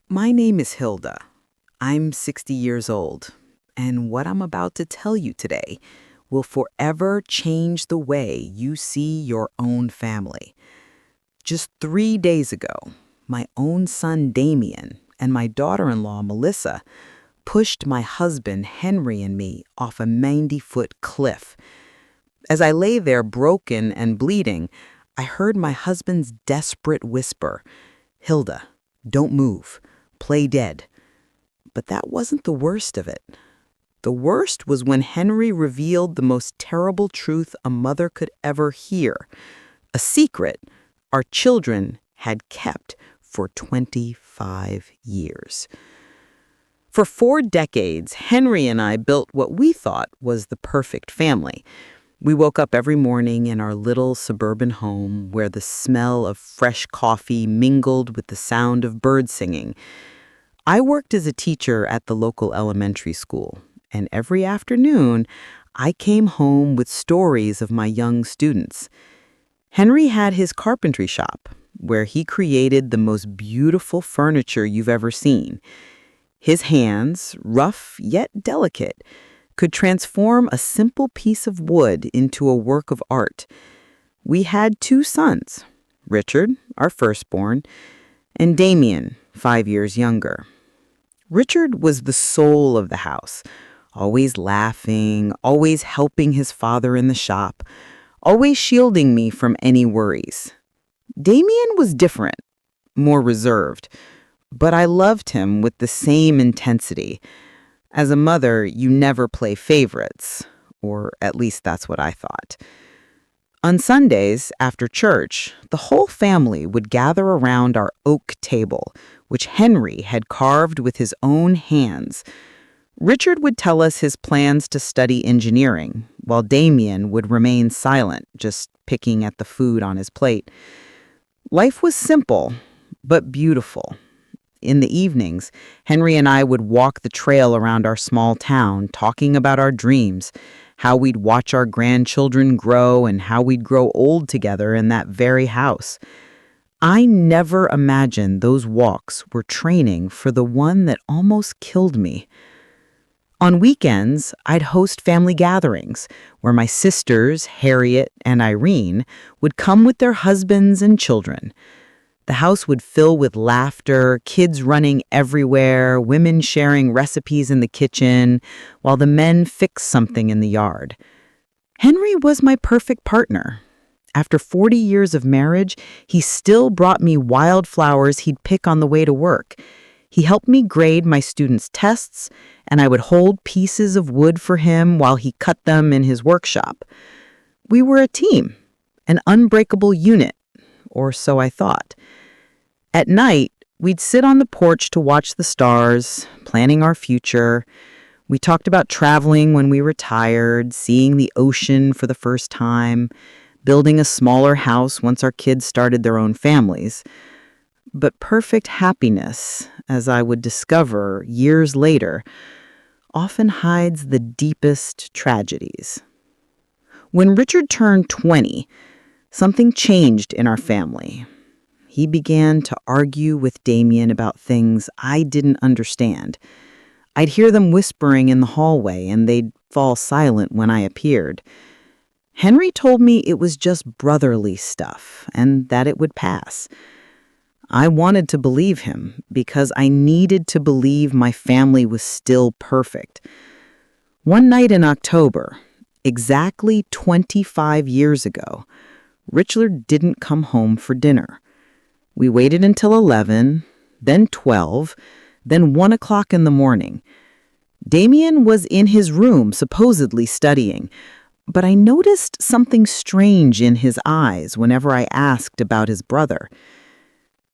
My name is Hilda. I'm 60 years old, and what I'm about to tell you today will forever change the way you see your own family. Just 3 days ago, my own son Damien and my daughter-in-law Melissa pushed my husband Henry and me off a 90-foot cliff. As I lay there broken and bleeding, I heard my husband's desperate whisper, "Hilda, don't move. Play dead." But that wasn't the worst of it. The worst was when Henry revealed the most terrible truth a mother could ever hear. A secret our children had kept for 25 years. For 4 decades, Henry and I built what we thought was the perfect family. We woke up every morning in our little suburban home where the smell of fresh coffee mingled with the sound of birds singing. I worked as a teacher at the local elementary school, and every afternoon I came home with stories of my young students. Henry had his carpentry shop, where he created the most beautiful furniture you've ever seen. His hands, rough yet delicate, could transform a simple piece of wood into a work of art. We had 2 sons, Richard, our firstborn, and Damien, 5 years younger. Richard was the soul of the house, always laughing, always helping his father in the shop, always shielding me from any worries. Damien was different, more reserved, but I loved him with the same intensity. As a mother, you never play favorites, or at least that's what I thought. On Sundays, after church, the whole family would gather around our oak table, which Henry had carved with his own hands. Richard would tell us his plans to study engineering, while Damien would remain silent, just picking at the food on his plate. Life was simple, but beautiful. In the evenings, Henry and I would walk the trail around our small town, talking about our dreams, how we'd watch our grandchildren grow, and how we'd grow old together in that very house. I never imagined those walks were training for the one that almost killed me. On weekends, I'd host family gatherings where my sisters, Harriet and Irene, would come with their husbands and children. The house would fill with laughter, kids running everywhere, women sharing recipes in the kitchen, while the men fixed something in the yard. Henry was my perfect partner. After 40 years of marriage, he still brought me wildflowers he'd pick on the way to work. He helped me grade my students' tests, and I would hold pieces of wood for him while he cut them in his workshop. We were a team, an unbreakable unit, or so I thought. At night, we'd sit on the porch to watch the stars, planning our future. We talked about traveling when we retired, seeing the ocean for the first time, building a smaller house once our kids started their own families. But perfect happiness, as I would discover years later, often hides the deepest tragedies. When Richard turned 20, something changed in our family. He began to argue with Damien about things I didn't understand. I'd hear them whispering in the hallway, and they'd fall silent when I appeared. Henry told me it was just brotherly stuff, and that it would pass. I wanted to believe him because I needed to believe my family was still perfect. One night in October, exactly 25 years ago, Richard didn't come home for dinner. We waited until 11, then 12, then 1 o'clock in the morning. Damien was in his room, supposedly studying, but I noticed something strange in his eyes whenever I asked about his brother.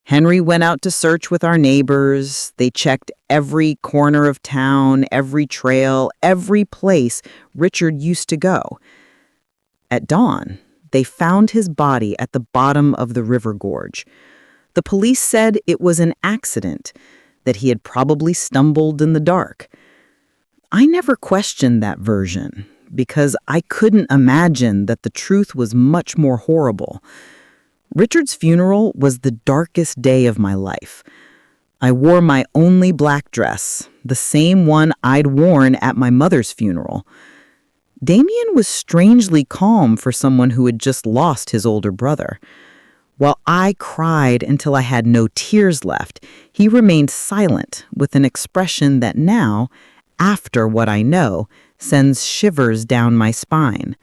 Henry went out to search with our neighbors. They checked every corner of town, every trail, every place Richard used to go. At dawn, they found his body at the bottom of the river gorge. The police said it was an accident, that he had probably stumbled in the dark. I never questioned that version because I couldn't imagine that the truth was much more horrible. Richard's funeral was the darkest day of my life. I wore my only black dress, the same one I'd worn at my mother's funeral. Damien was strangely calm for someone who had just lost his older brother. While I cried until I had no tears left, he remained silent with an expression that now, after what I know, sends shivers down my spine.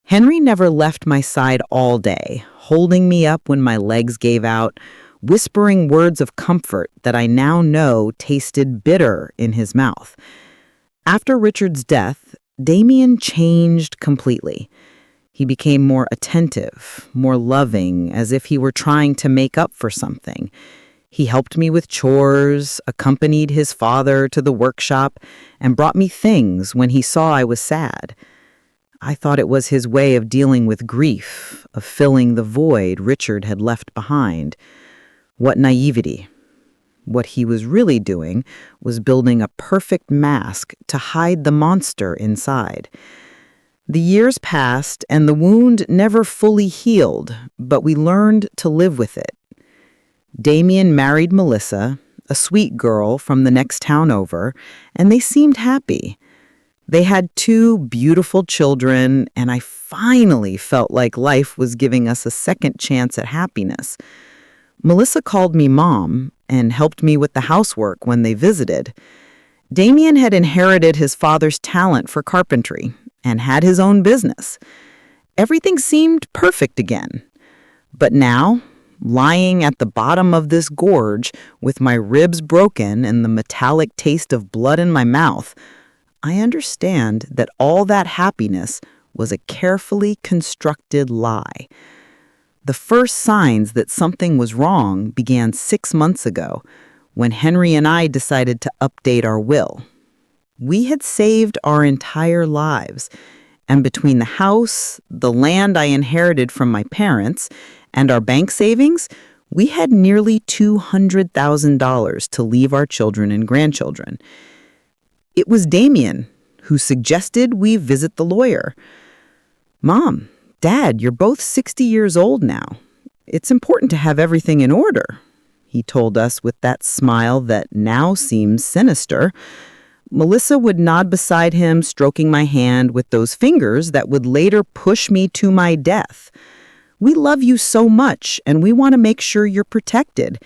Henry never left my side all day, holding me up when my legs gave out, whispering words of comfort that I now know tasted bitter in his mouth. After Richard's death, Damien changed completely. He became more attentive, more loving, as if he were trying to make up for something. He helped me with chores, accompanied his father to the workshop, and brought me things when he saw I was sad. I thought it was his way of dealing with grief, of filling the void Richard had left behind. What naivety. What he was really doing was building a perfect mask to hide the monster inside. The years passed, and the wound never fully healed, but we learned to live with it. Damien married Melissa, a sweet girl from the next town over, and they seemed happy. They had 2 beautiful children, and I finally felt like life was giving us a second chance at happiness. Melissa called me Mom and helped me with the housework when they visited. Damien had inherited his father's talent for carpentry and had his own business. Everything seemed perfect again. But now, lying at the bottom of this gorge with my ribs broken and the metallic taste of blood in my mouth, I understand that all that happiness was a carefully constructed lie. The first signs that something was wrong began 6 months ago when Henry and I decided to update our will. We had saved our entire lives, and between the house, the land I inherited from my parents, and our bank savings, we had nearly $200,000 to leave our children and grandchildren. It was Damien who suggested we visit the lawyer. Mom, Dad, you're both 60 years old now. It's important to have everything in order, he told us with that smile that now seems sinister. Melissa would nod beside him, stroking my hand with those fingers that would later push me to my death. We love you so much, and we want to make sure you're protected,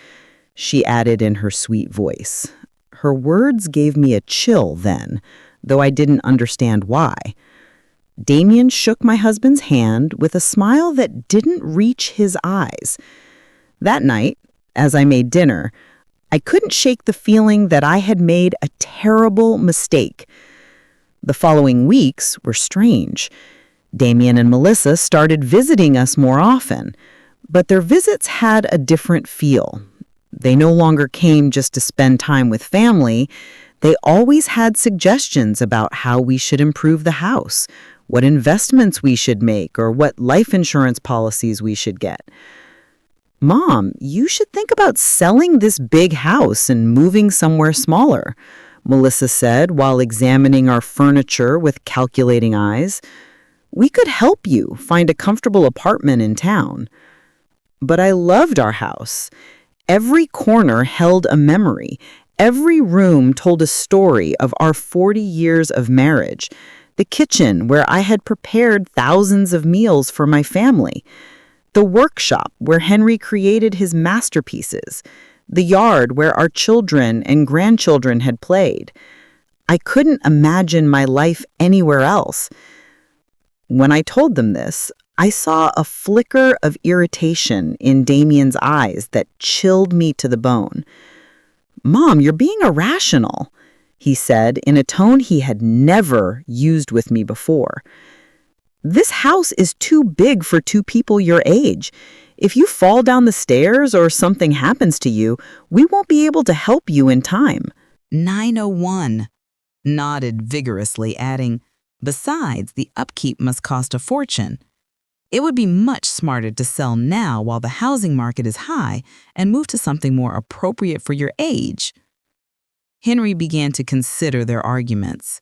she added in her sweet voice. Her words gave me a chill then, though I didn't understand why. Damien shook my husband's hand with a smile that didn't reach his eyes. That night, as I made dinner, I couldn't shake the feeling that I had made a terrible mistake. The following weeks were strange. Damien and Melissa started visiting us more often, but their visits had a different feel. They no longer came just to spend time with family. They always had suggestions about how we should improve the house, what investments we should make, or what life insurance policies we should get. Mom, you should think about selling this big house and moving somewhere smaller, Melissa said while examining our furniture with calculating eyes. We could help you find a comfortable apartment in town. But I loved our house. Every corner held a memory. Every room told a story of our 40 years of marriage. The kitchen, where I had prepared thousands of meals for my family. The workshop, where Henry created his masterpieces. The yard, where our children and grandchildren had played. I couldn't imagine my life anywhere else. When I told them this, I saw a flicker of irritation in Damien's eyes that chilled me to the bone. Mom, you're being irrational, he said in a tone he had never used with me before. This house is too big for 2 people your age. If you fall down the stairs or something happens to you, we won't be able to help you in time. 901, nodded vigorously, adding, besides, the upkeep must cost a fortune. It would be much smarter to sell now while the housing market is high and move to something more appropriate for your age. Henry began to consider their arguments.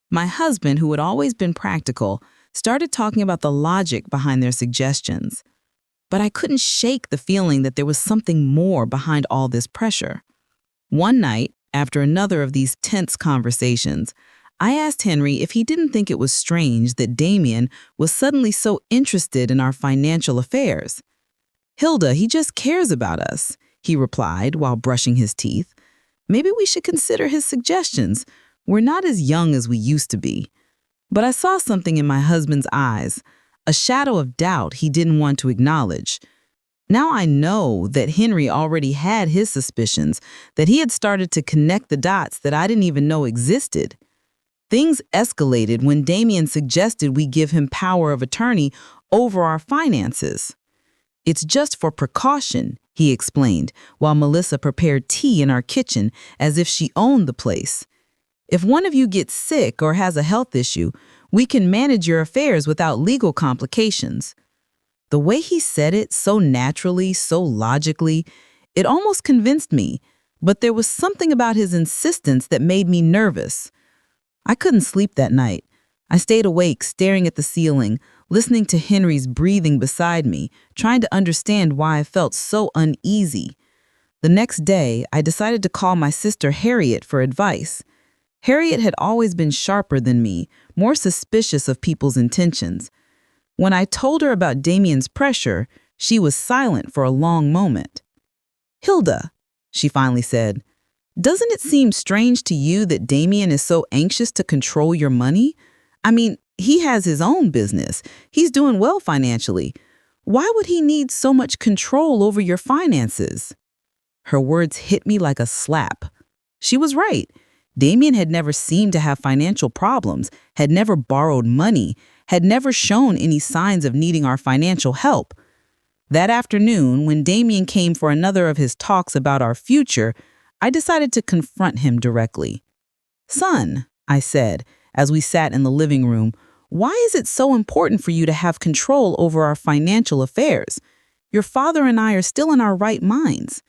My husband, who had always been practical, started talking about the logic behind their suggestions. But I couldn't shake the feeling that there was something more behind all this pressure. One night, after another of these tense conversations, I asked Henry if he didn't think it was strange that Damien was suddenly so interested in our financial affairs. "Hilda, he just cares about us," he replied while brushing his teeth. "Maybe we should consider his suggestions. We're not as young as we used to be." But I saw something in my husband's eyes, a shadow of doubt he didn't want to acknowledge. Now I know that Henry already had his suspicions, that he had started to connect the dots that I didn't even know existed. Things escalated when Damien suggested we give him power of attorney over our finances. "It's just for precaution," he explained, while Melissa prepared tea in our kitchen as if she owned the place. "If one of you gets sick or has a health issue, we can manage your affairs without legal complications." The way he said it so naturally, so logically, it almost convinced me, but there was something about his insistence that made me nervous. I couldn't sleep that night. I stayed awake, staring at the ceiling, listening to Henry's breathing beside me, trying to understand why I felt so uneasy. The next day, I decided to call my sister Harriet for advice. Harriet had always been sharper than me, more suspicious of people's intentions. When I told her about Damien's pressure, she was silent for a long moment. "Hilda," she finally said, "doesn't it seem strange to you that Damien is so anxious to control your money? I mean, he has his own business. He's doing well financially. Why would he need so much control over your finances?" Her words hit me like a slap. She was right. Damien had never seemed to have financial problems, had never borrowed money, had never shown any signs of needing our financial help. That afternoon, when Damien came for another of his talks about our future, I decided to confront him directly. "Son," I said, as we sat in the living room, "why is it so important for you to have control over our financial affairs? Your father and I are still in our right minds."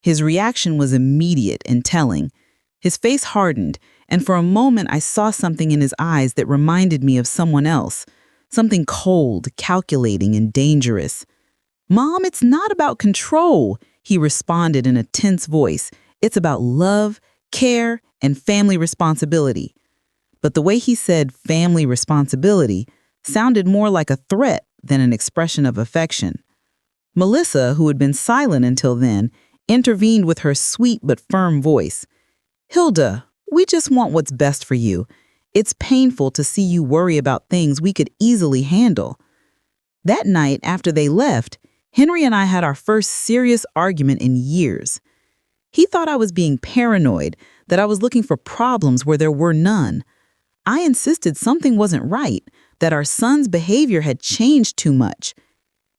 His reaction was immediate and telling. His face hardened, and for a moment I saw something in his eyes that reminded me of someone else, something cold, calculating, and dangerous. "Mom, it's not about control," he responded in a tense voice. "It's about love, care, and family responsibility." But the way he said family responsibility sounded more like a threat than an expression of affection. Melissa, who had been silent until then, intervened with her sweet but firm voice. "Hilda, we just want what's best for you. It's painful to see you worry about things we could easily handle." That night, after they left, Henry and I had our first serious argument in years. He thought I was being paranoid, that I was looking for problems where there were none. I insisted something wasn't right, that our son's behavior had changed too much.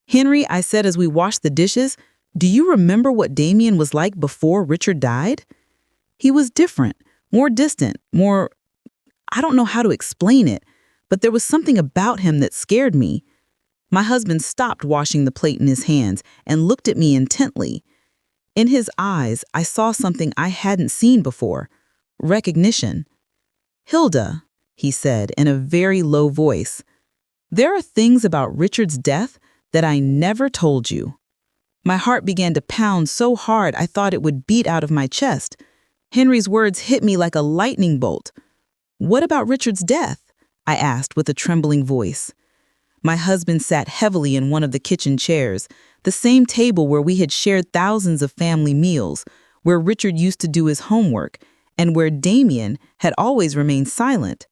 "Henry," I said as we washed the dishes, "do you remember what Damien was like before Richard died?" He was different, more distant, I don't know how to explain it, but there was something about him that scared me. My husband stopped washing the plate in his hands and looked at me intently. In his eyes, I saw something I hadn't seen before, recognition. "Hilda," he said in a very low voice, "there are things about Richard's death that I never told you." My heart began to pound so hard I thought it would beat out of my chest. Henry's words hit me like a lightning bolt. "What about Richard's death?" I asked with a trembling voice. My husband sat heavily in one of the kitchen chairs, the same table where we had shared thousands of family meals, where Richard used to do his homework, and where Damien had always remained silent.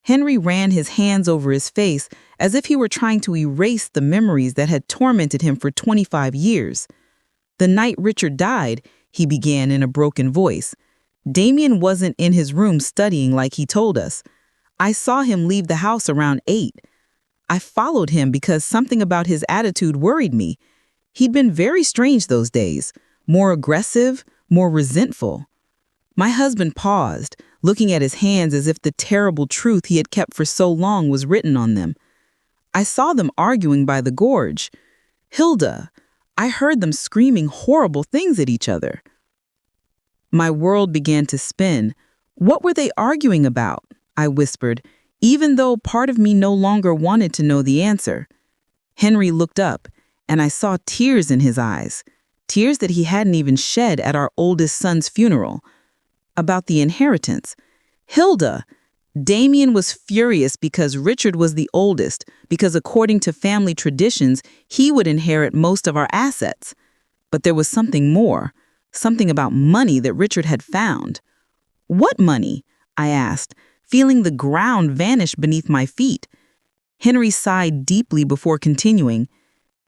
Henry ran his hands over his face as if he were trying to erase the memories that had tormented him for 25 years. "The night Richard died," he began in a broken voice, "Damien wasn't in his room studying like he told us. I saw him leave the house around 8. I followed him because something about his attitude worried me. He'd been very strange those days, more aggressive, more resentful." My husband paused, looking at his hands as if the terrible truth he had kept for so long was written on them. "I saw them arguing by the gorge. Hilda, I heard them screaming horrible things at each other." My world began to spin. "What were they arguing about?" I whispered, even though part of me no longer wanted to know the answer. Henry looked up, and I saw tears in his eyes. tears that he hadn't even shed at our oldest son's funeral. About the inheritance. Hilda, Damien was furious because Richard was the oldest, because according to family traditions, he would inherit most of our assets. But there was something more, something about money that Richard had found. What money? I asked, feeling the ground vanish beneath my feet. Henry sighed deeply before continuing.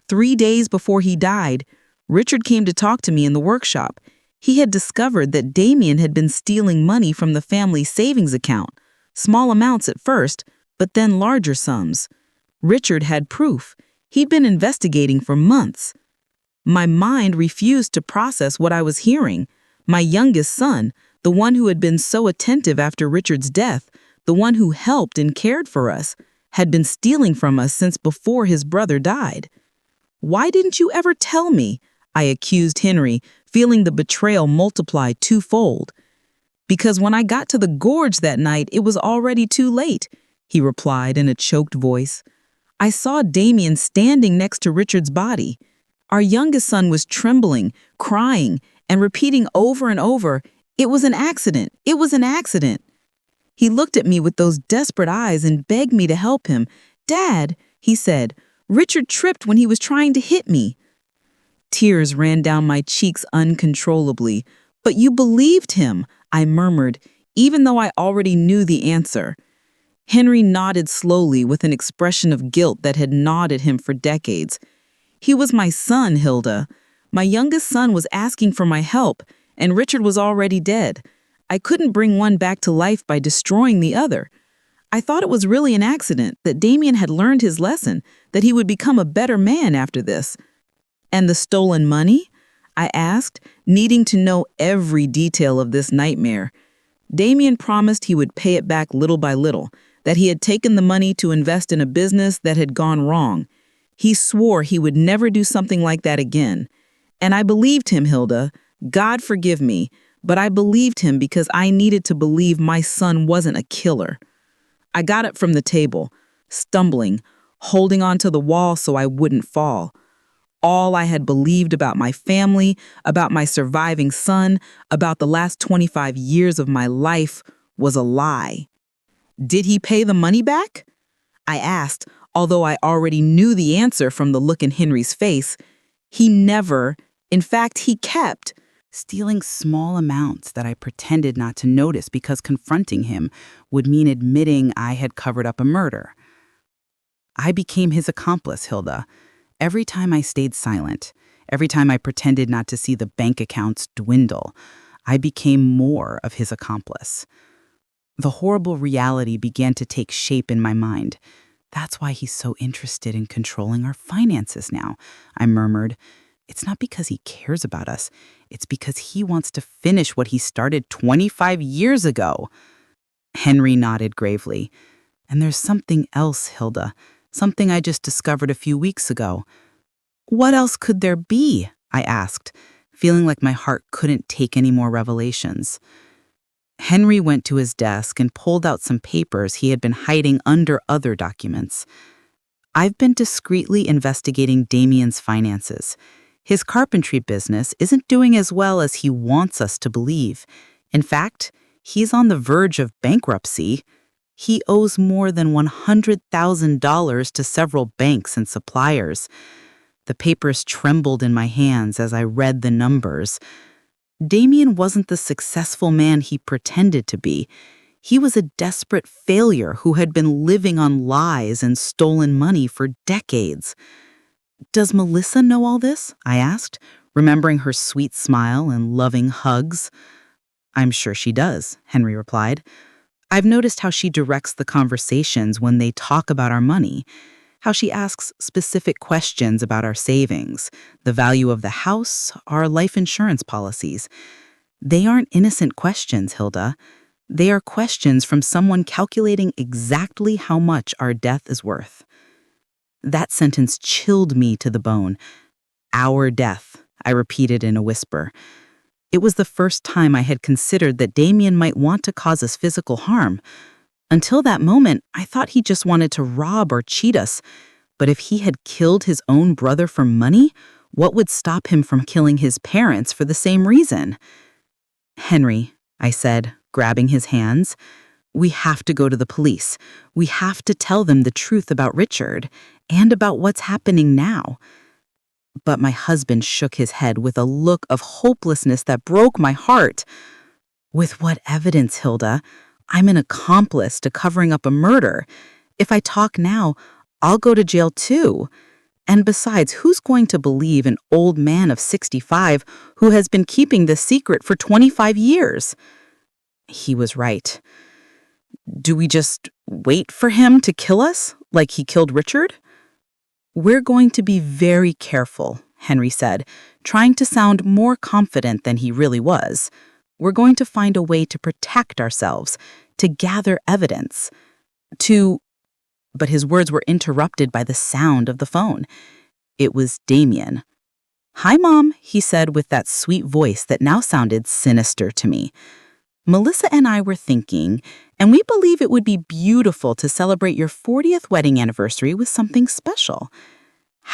3 days before he died, Richard came to talk to me in the workshop. He had discovered that Damien had been stealing money from the family savings account, small amounts at first, but then larger sums. Richard had proof. He'd been investigating for months. My mind refused to process what I was hearing. My youngest son, the one who had been so attentive after Richard's death, the one who helped and cared for us, had been stealing from us since before his brother died. "Why didn't you ever tell me?" I accused Henry, feeling the betrayal multiply twofold. "Because when I got to the gorge that night, it was already too late," he replied in a choked voice. "I saw Damien standing next to Richard's body. Our youngest son was trembling, crying, and repeating over and over, 'It was an accident, it was an accident.' He looked at me with those desperate eyes and begged me to help him. 'Dad,' he said, 'Richard tripped when he was trying to hit me.' Tears ran down my cheeks uncontrollably. 'But you believed him,' I murmured, even though I already knew the answer. Henry nodded slowly with an expression of guilt that had gnawed at him for decades. 'He was my son, Hilda. My youngest son was asking for my help, and Richard was already dead. I couldn't bring one back to life by destroying the other. I thought it was really an accident, that Damien had learned his lesson, that he would become a better man after this.' 'And the stolen money?' I asked, needing to know every detail of this nightmare. Damien promised he would pay it back little by little, that he had taken the money to invest in a business that had gone wrong. He swore he would never do something like that again. And I believed him, Hilda. God forgive me, but I believed him because I needed to believe my son wasn't a killer. I got up from the table, stumbling, holding onto the wall so I wouldn't fall. All I had believed about my family, about my surviving son, about the last 25 years of my life was a lie. "Did he pay the money back?" I asked, although I already knew the answer from the look in Henry's face. He never, in fact, he kept stealing small amounts that I pretended not to notice because confronting him would mean admitting I had covered up a murder. I became his accomplice, Hilda. Every time I stayed silent, every time I pretended not to see the bank accounts dwindle, I became more of his accomplice. The horrible reality began to take shape in my mind. "That's why he's so interested in controlling our finances now," I murmured. "It's not because he cares about us. It's because he wants to finish what he started 25 years ago." Henry nodded gravely. "And there's something else, Hilda. Something I just discovered a few weeks ago." "What else could there be?" I asked, feeling like my heart couldn't take any more revelations. Henry went to his desk and pulled out some papers he had been hiding under other documents. "I've been discreetly investigating Damien's finances. His carpentry business isn't doing as well as he wants us to believe. In fact, he's on the verge of bankruptcy. He owes more than $100,000 to several banks and suppliers." The papers trembled in my hands as I read the numbers. Damien wasn't the successful man he pretended to be. He was a desperate failure who had been living on lies and stolen money for decades. "Does Melissa know all this?" I asked, remembering her sweet smile and loving hugs. "I'm sure she does," Henry replied. "I've noticed how she directs the conversations when they talk about our money, how she asks specific questions about our savings, the value of the house, our life insurance policies. They aren't innocent questions, Hilda. They are questions from someone calculating exactly how much our death is worth." That sentence chilled me to the bone. "Our death," I repeated in a whisper. It was the first time I had considered that Damien might want to cause us physical harm. Until that moment, I thought he just wanted to rob or cheat us. But if he had killed his own brother for money, What would stop him from killing his parents for the same reason? Henry, I said, grabbing his hands, we have to go to the police. We have to tell them the truth about Richard and about what's happening now. But my husband shook his head with a look of hopelessness that broke my heart. With what evidence, Hilda? I'm an accomplice to covering up a murder. If I talk now, I'll go to jail too. And besides, who's going to believe an old man of 65 who has been keeping this secret for 25 years? He was right. Do we just wait for him to kill us, like he killed Richard? We're going to be very careful, Henry said, trying to sound more confident than he really was. We're going to find a way to protect ourselves, to gather evidence, But his words were interrupted by the sound of the phone. It was Damien. "Hi, Mom," he said with that sweet voice that now sounded sinister to me. "Melissa and I were thinking, and we believe it would be beautiful to celebrate your 40th wedding anniversary with something special.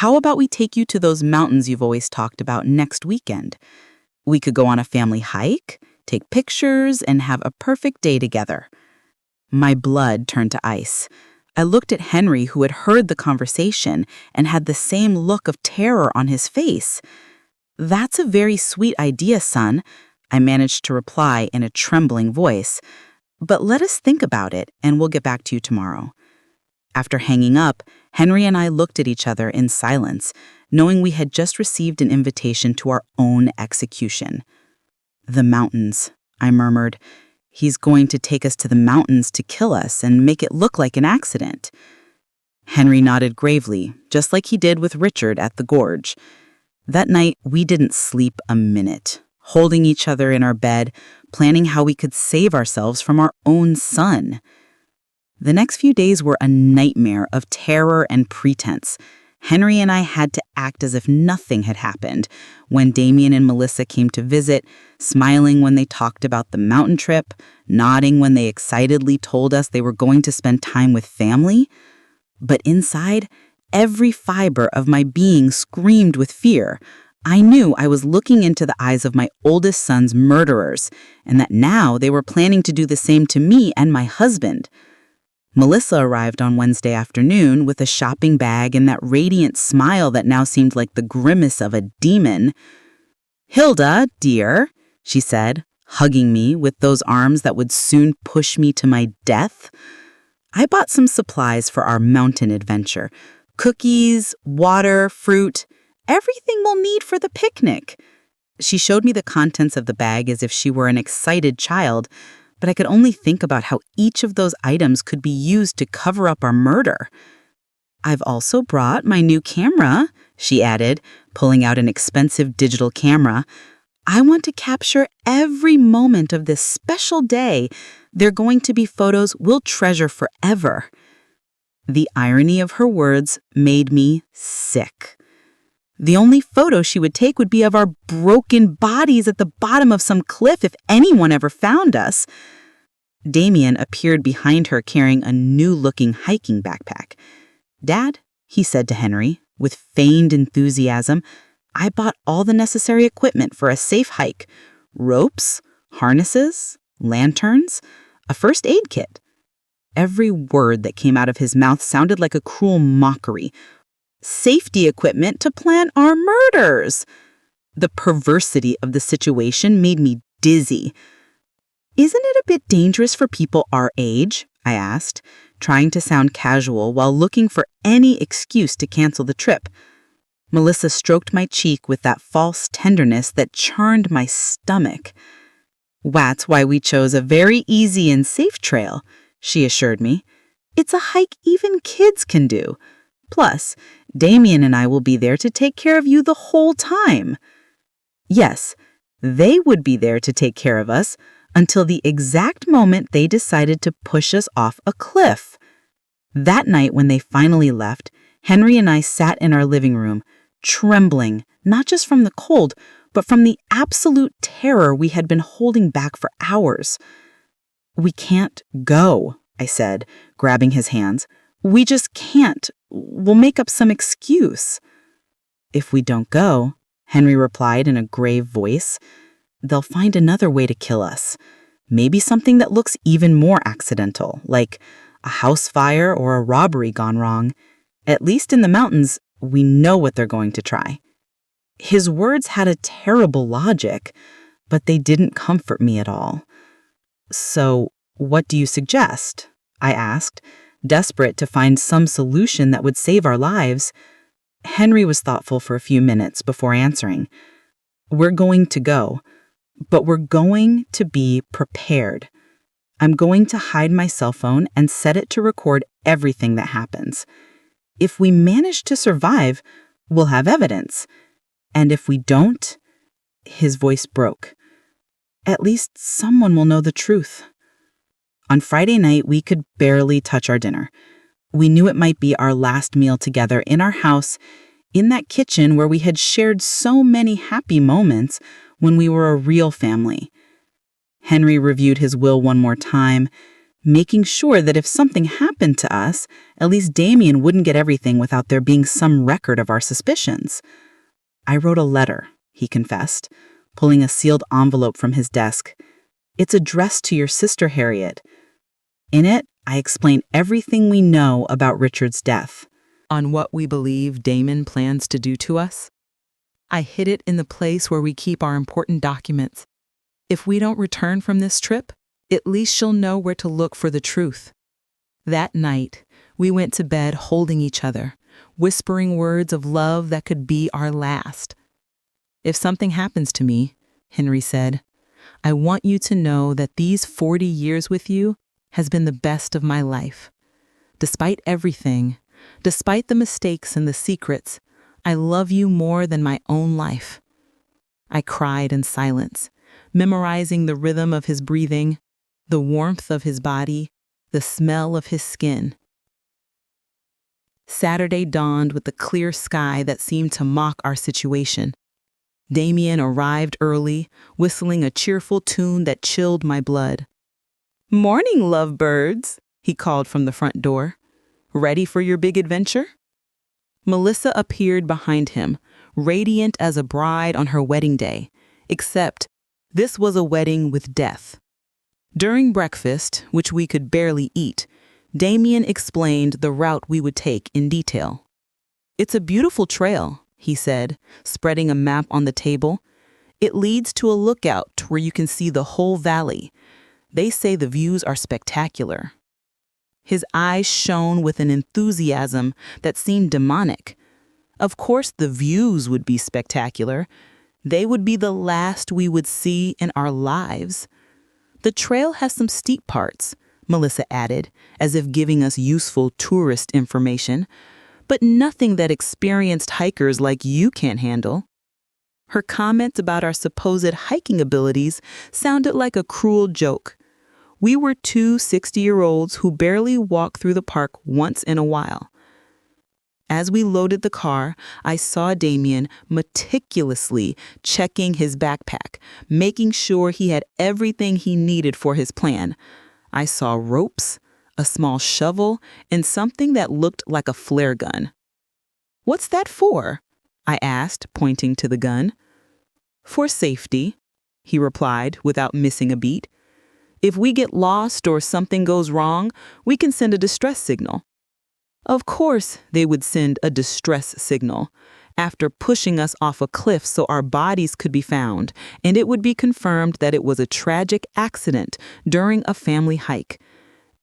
How about we take you to those mountains you've always talked about next weekend? We could go on a family hike, take pictures, and have a perfect day together." My blood turned to ice. I looked at Henry, who had heard the conversation and had the same look of terror on his face. "That's a very sweet idea, son," I managed to reply in a trembling voice. "But let us think about it, and we'll get back to you tomorrow." After hanging up, Henry and I looked at each other in silence, knowing we had just received an invitation to our own execution. "The mountains," I murmured. "He's going to take us to the mountains to kill us and make it look like an accident." Henry nodded gravely, just like he did with Richard at the gorge. That night, we didn't sleep a minute, holding each other in our bed, planning how we could save ourselves from our own son. The next few days were a nightmare of terror and pretense. Henry and I had to act as if nothing had happened when Damien and Melissa came to visit, smiling when they talked about the mountain trip, nodding when they excitedly told us they were going to spend time with family. But inside, every fiber of my being screamed with fear. I knew I was looking into the eyes of my oldest son's murderers, and that now they were planning to do the same to me and my husband. Melissa arrived on Wednesday afternoon with a shopping bag and that radiant smile that now seemed like the grimace of a demon. "Hilda, dear," she said, hugging me with those arms that would soon push me to my death. "I bought some supplies for our mountain adventure. Cookies, water, fruit, everything we'll need for the picnic." She showed me the contents of the bag as if she were an excited child, but I could only think about how each of those items could be used to cover up our murder. "I've also brought my new camera," she added, pulling out an expensive digital camera. "I want to capture every moment of this special day. They're going to be photos we'll treasure forever." The irony of her words made me sick. The only photo she would take would be of our broken bodies at the bottom of some cliff if anyone ever found us. Damien appeared behind her carrying a new-looking hiking backpack. "Dad," he said to Henry, with feigned enthusiasm, "I bought all the necessary equipment for a safe hike. Ropes, harnesses, lanterns, a first aid kit." Every word that came out of his mouth sounded like a cruel mockery. Safety equipment to plan our murders. The perversity of the situation made me dizzy. "Isn't it a bit dangerous for people our age?" I asked, trying to sound casual while looking for any excuse to cancel the trip. Melissa stroked my cheek with that false tenderness that churned my stomach. "That's why we chose a very easy and safe trail," she assured me. "It's a hike even kids can do. Plus, Damien and I will be there to take care of you the whole time." Yes, they would be there to take care of us until the exact moment they decided to push us off a cliff. That night when they finally left, Henry and I sat in our living room, trembling, not just from the cold, but from the absolute terror we had been holding back for hours. "We can't go," I said, grabbing his hands. "We just can't. We'll make up some excuse." "If we don't go," Henry replied in a grave voice, "they'll find another way to kill us. Maybe something that looks even more accidental, like a house fire or a robbery gone wrong. At least in the mountains, we know what they're going to try." His words had a terrible logic, but they didn't comfort me at all. "So, what do you suggest?" I asked, desperate to find some solution that would save our lives. Henry was thoughtful for a few minutes before answering. "We're going to go, but we're going to be prepared. I'm going to hide my cell phone and set it to record everything that happens. If we manage to survive, we'll have evidence. And if we don't," his voice broke, "at least someone will know the truth." On Friday night, we could barely touch our dinner. We knew it might be our last meal together in our house, in that kitchen where we had shared so many happy moments when we were a real family. Henry reviewed his will one more time, making sure that if something happened to us, at least Damien wouldn't get everything without there being some record of our suspicions. "I wrote a letter," he confessed, pulling a sealed envelope from his desk. "It's addressed to your sister Harriet. In it, I explain everything we know about Richard's death." On what we believe Damon plans to do to us? I hid it in the place where we keep our important documents. If we don't return from this trip, at least she'll know where to look for the truth. That night, we went to bed holding each other, whispering words of love that could be our last. "If something happens to me," Henry said, "I want you to know that these 40 years with you has been the best of my life. Despite everything, despite the mistakes and the secrets, I love you more than my own life." I cried in silence, memorizing the rhythm of his breathing, the warmth of his body, the smell of his skin. Saturday dawned with a clear sky that seemed to mock our situation. Damien arrived early, whistling a cheerful tune that chilled my blood. "Morning, lovebirds," he called from the front door. "Ready for your big adventure?" Melissa appeared behind him, radiant as a bride on her wedding day, except this was a wedding with death. During breakfast, which we could barely eat, Damien explained the route we would take in detail. "It's a beautiful trail," he said, spreading a map on the table. "It leads to a lookout where you can see the whole valley. They say the views are spectacular." His eyes shone with an enthusiasm that seemed demonic. Of course the views would be spectacular. They would be the last we would see in our lives. "The trail has some steep parts," Melissa added, as if giving us useful tourist information, "but nothing that experienced hikers like you can't handle." Her comment about our supposed hiking abilities sounded like a cruel joke. We were two 60-year-olds who barely walk through the park once in a while. As we loaded the car, I saw Damien meticulously checking his backpack, making sure he had everything he needed for his plan. I saw ropes, a small shovel, and something that looked like a flare gun. "What's that for?" I asked, pointing to the gun. "For safety," he replied without missing a beat. "If we get lost or something goes wrong, we can send a distress signal." Of course, they would send a distress signal after pushing us off a cliff so our bodies could be found, and it would be confirmed that it was a tragic accident during a family hike.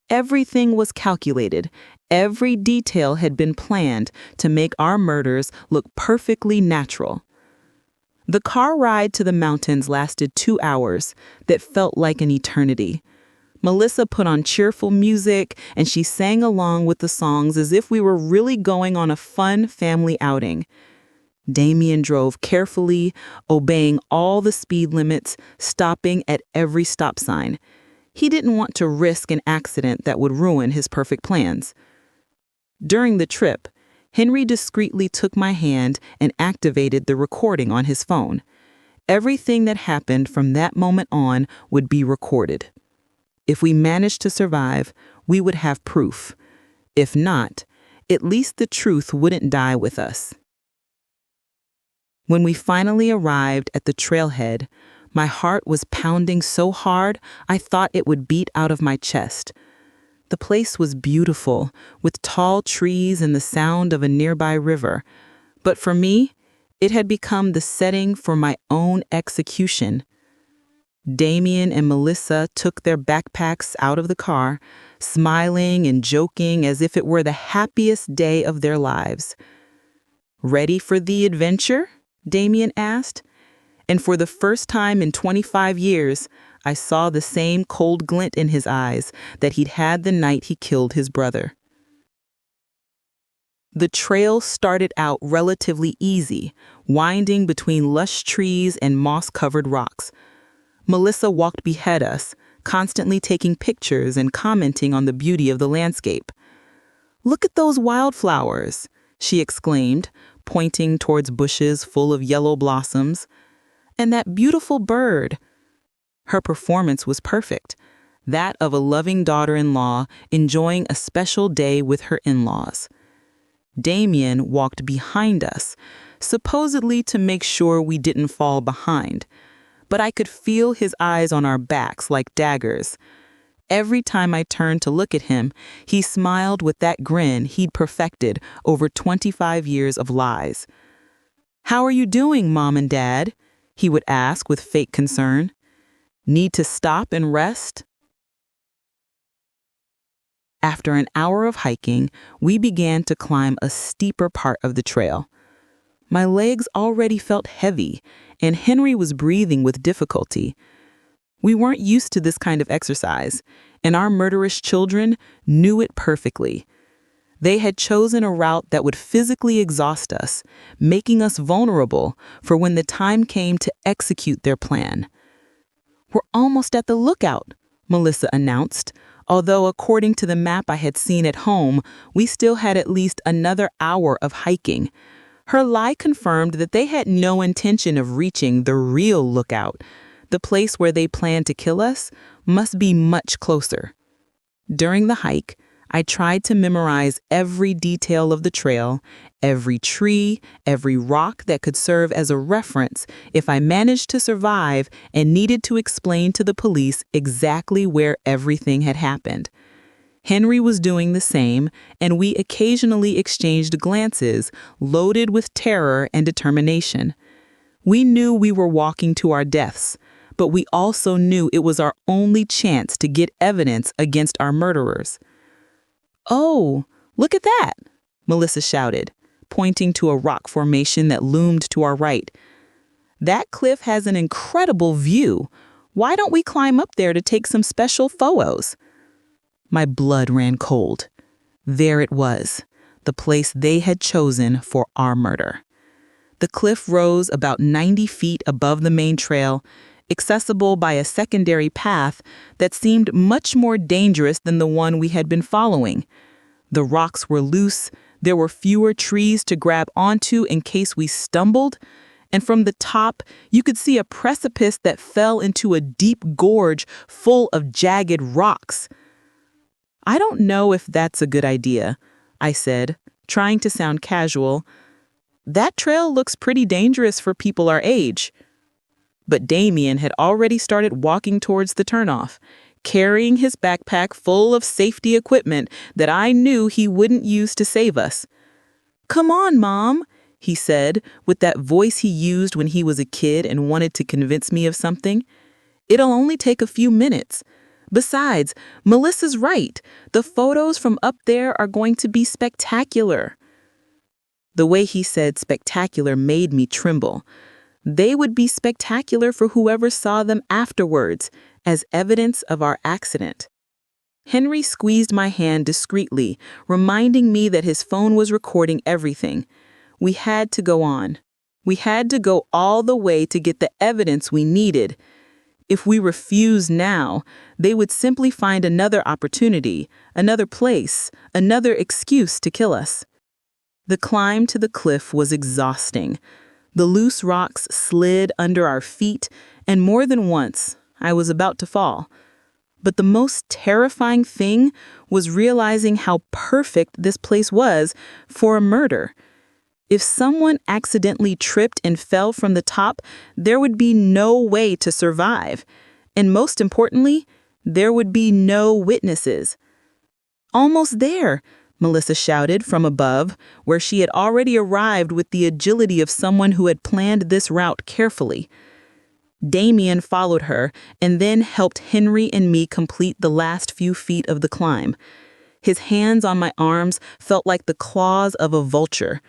Everything was calculated. Every detail had been planned to make our murders look perfectly natural. The car ride to the mountains lasted 2 hours that felt like an eternity. Melissa put on cheerful music, and she sang along with the songs as if we were really going on a fun family outing. Damien drove carefully, obeying all the speed limits, stopping at every stop sign. He didn't want to risk an accident that would ruin his perfect plans. During the trip, Henry discreetly took my hand and activated the recording on his phone. Everything that happened from that moment on would be recorded. If we managed to survive, we would have proof. If not, at least the truth wouldn't die with us. When we finally arrived at the trailhead, my heart was pounding so hard I thought it would beat out of my chest. The place was beautiful, with tall trees and the sound of a nearby river. But for me, it had become the setting for my own execution. Damien and Melissa took their backpacks out of the car, smiling and joking as if it were the happiest day of their lives. "Ready for the adventure?" Damien asked. And for the first time in 25 years, I saw the same cold glint in his eyes that he'd had the night he killed his brother. The trail started out relatively easy, winding between lush trees and moss-covered rocks. Melissa walked behind us, constantly taking pictures and commenting on the beauty of the landscape. "Look at those wildflowers," she exclaimed, pointing towards bushes full of yellow blossoms. "And that beautiful bird." Her performance was perfect, that of a loving daughter-in-law enjoying a special day with her in-laws. Damien walked behind us, supposedly to make sure we didn't fall behind, but I could feel his eyes on our backs like daggers. Every time I turned to look at him, he smiled with that grin he'd perfected over 25 years of lies. "How are you doing, Mom and Dad?" he would ask with fake concern. "Need to stop and rest?" After an hour of hiking, we began to climb a steeper part of the trail. My legs already felt heavy, and Henry was breathing with difficulty. We weren't used to this kind of exercise, and our murderous children knew it perfectly. They had chosen a route that would physically exhaust us, making us vulnerable for when the time came to execute their plan. "We're almost at the lookout," Melissa announced, although according to the map I had seen at home, we still had at least another hour of hiking. Her lie confirmed that they had no intention of reaching the real lookout. The place where they planned to kill us must be much closer. During the hike, I tried to memorize every detail of the trail, every tree, every rock that could serve as a reference if I managed to survive and needed to explain to the police exactly where everything had happened. Henry was doing the same, and we occasionally exchanged glances loaded with terror and determination. We knew we were walking to our deaths, but we also knew it was our only chance to get evidence against our murderers. "Oh, look at that," Melissa shouted, pointing to a rock formation that loomed to our right. "That cliff has an incredible view. Why don't we climb up there to take some special photos?" My blood ran cold. There it was, the place they had chosen for our murder. The cliff rose about 90 feet above the main trail, accessible by a secondary path that seemed much more dangerous than the one we had been following. The rocks were loose, there were fewer trees to grab onto in case we stumbled, and from the top, you could see a precipice that fell into a deep gorge full of jagged rocks. "I don't know if that's a good idea," I said, trying to sound casual. "That trail looks pretty dangerous for people our age." But Damien had already started walking towards the turnoff, carrying his backpack full of safety equipment that I knew he wouldn't use to save us. "Come on, Mom," he said, with that voice he used when he was a kid and wanted to convince me of something. "It'll only take a few minutes. Besides, Melissa's right. The photos from up there are going to be spectacular." The way he said spectacular made me tremble. They would be spectacular for whoever saw them afterwards, as evidence of our accident. Henry squeezed my hand discreetly, reminding me that his phone was recording everything. We had to go on. We had to go all the way to get the evidence we needed. If we refused now, they would simply find another opportunity, another place, another excuse to kill us. The climb to the cliff was exhausting. The loose rocks slid under our feet, and more than once, I was about to fall. But the most terrifying thing was realizing how perfect this place was for a murder. If someone accidentally tripped and fell from the top, there would be no way to survive. And most importantly, there would be no witnesses. "Almost there," Melissa shouted from above, where she had already arrived with the agility of someone who had planned this route carefully. Damien followed her and then helped Henry and me complete the last few feet of the climb. His hands on my arms felt like the claws of a vulture.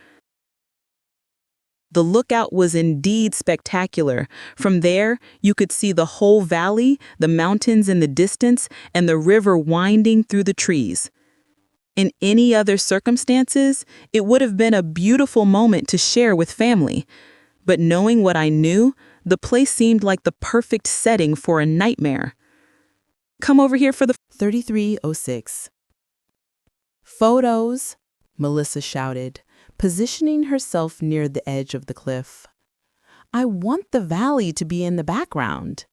The lookout was indeed spectacular. From there, you could see the whole valley, the mountains in the distance, and the river winding through the trees. In any other circumstances, it would have been a beautiful moment to share with family. But knowing what I knew, the place seemed like the perfect setting for a nightmare. "Come over here for the 3306. Photos, Melissa shouted, positioning herself near the edge of the cliff. "I want the valley to be in the background."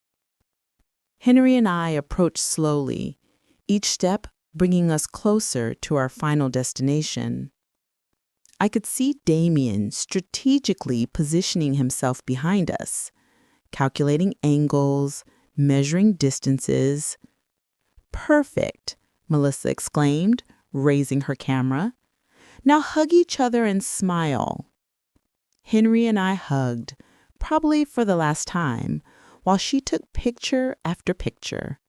Henry and I approached slowly, each step bringing us closer to our final destination. I could see Damien strategically positioning himself behind us, calculating angles, measuring distances. "Perfect," Melissa exclaimed, raising her camera. "Now hug each other and smile." Henry and I hugged, probably for the last time, while she took picture after picture.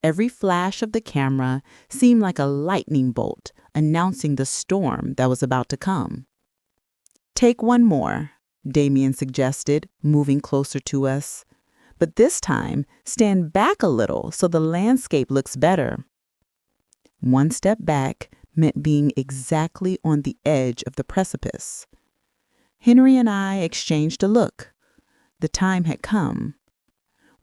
Every flash of the camera seemed like a lightning bolt announcing the storm that was about to come. "Take one more," Damien suggested, moving closer to us. "But this time, stand back a little so the landscape looks better." One step back meant being exactly on the edge of the precipice. Henry and I exchanged a look. The time had come.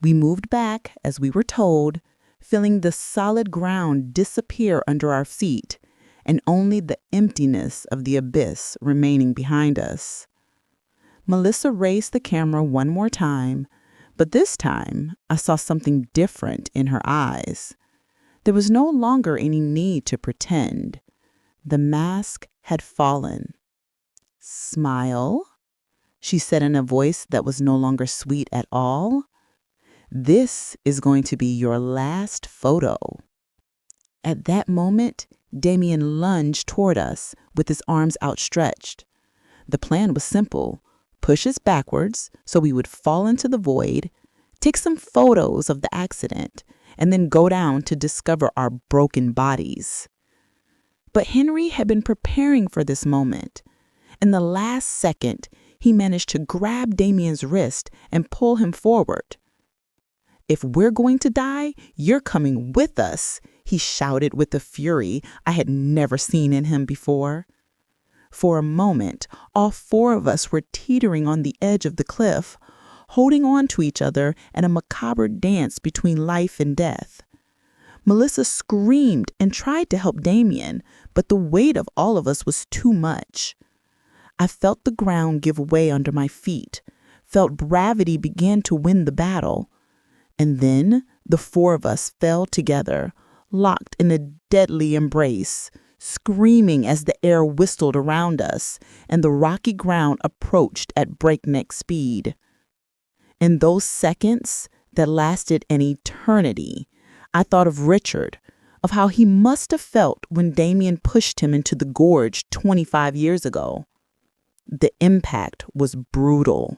We moved back as we were told, feeling the solid ground disappear under our feet and only the emptiness of the abyss remaining behind us. Melissa raised the camera one more time, but this time I saw something different in her eyes. There was no longer any need to pretend. The mask had fallen. "Smile," she said in a voice that was no longer sweet at all. "This is going to be your last photo." At that moment, Damien lunged toward us with his arms outstretched. The plan was simple: push us backwards so we would fall into the void, take some photos of the accident, and then go down to discover our broken bodies. But Henry had been preparing for this moment. In the last second, he managed to grab Damien's wrist and pull him forward. "If we're going to die, you're coming with us," he shouted with a fury I had never seen in him before. For a moment, all four of us were teetering on the edge of the cliff, holding on to each other in a macabre dance between life and death. Melissa screamed and tried to help Damien, but the weight of all of us was too much. I felt the ground give way under my feet, felt gravity begin to win the battle. And then the four of us fell together, locked in a deadly embrace, screaming as the air whistled around us and the rocky ground approached at breakneck speed. In those seconds that lasted an eternity, I thought of Richard, of how he must have felt when Damien pushed him into the gorge 25 years ago. The impact was brutal.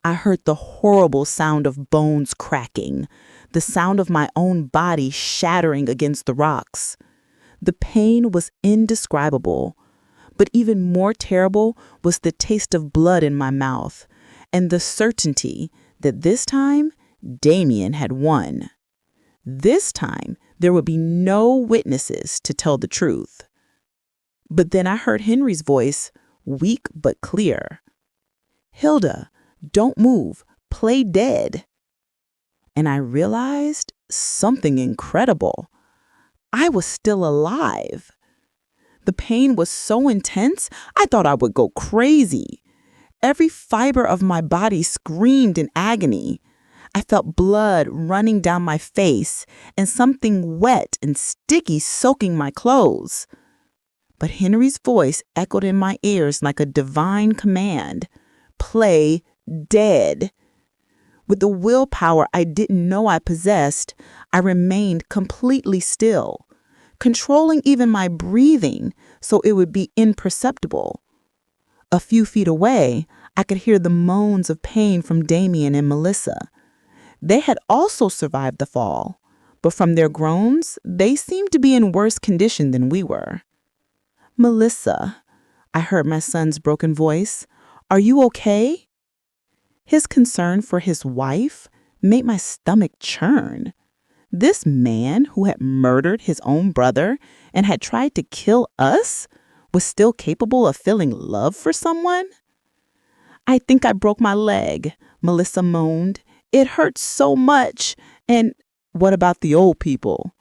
I heard the horrible sound of bones cracking, the sound of my own body shattering against the rocks. The pain was indescribable, but even more terrible was the taste of blood in my mouth and the certainty that this time Damien had won. This time there would be no witnesses to tell the truth. But then I heard Henry's voice, weak but clear. "Hilda, don't move. Play dead." And I realized something incredible. I was still alive. The pain was so intense, I thought I would go crazy. Every fiber of my body screamed in agony. I felt blood running down my face and something wet and sticky soaking my clothes. But Henry's voice echoed in my ears like a divine command. Play dead. With the willpower I didn't know I possessed, I remained completely still, controlling even my breathing so it would be imperceptible. A few feet away, I could hear the moans of pain from Damien and Melissa. They had also survived the fall, but from their groans, they seemed to be in worse condition than we were. Melissa, I heard my son's broken voice. Are you okay? His concern for his wife made my stomach churn. This man who had murdered his own brother and had tried to kill us was still capable of feeling love for someone? I think I broke my leg, Melissa moaned. It hurts so much. And what about the old people?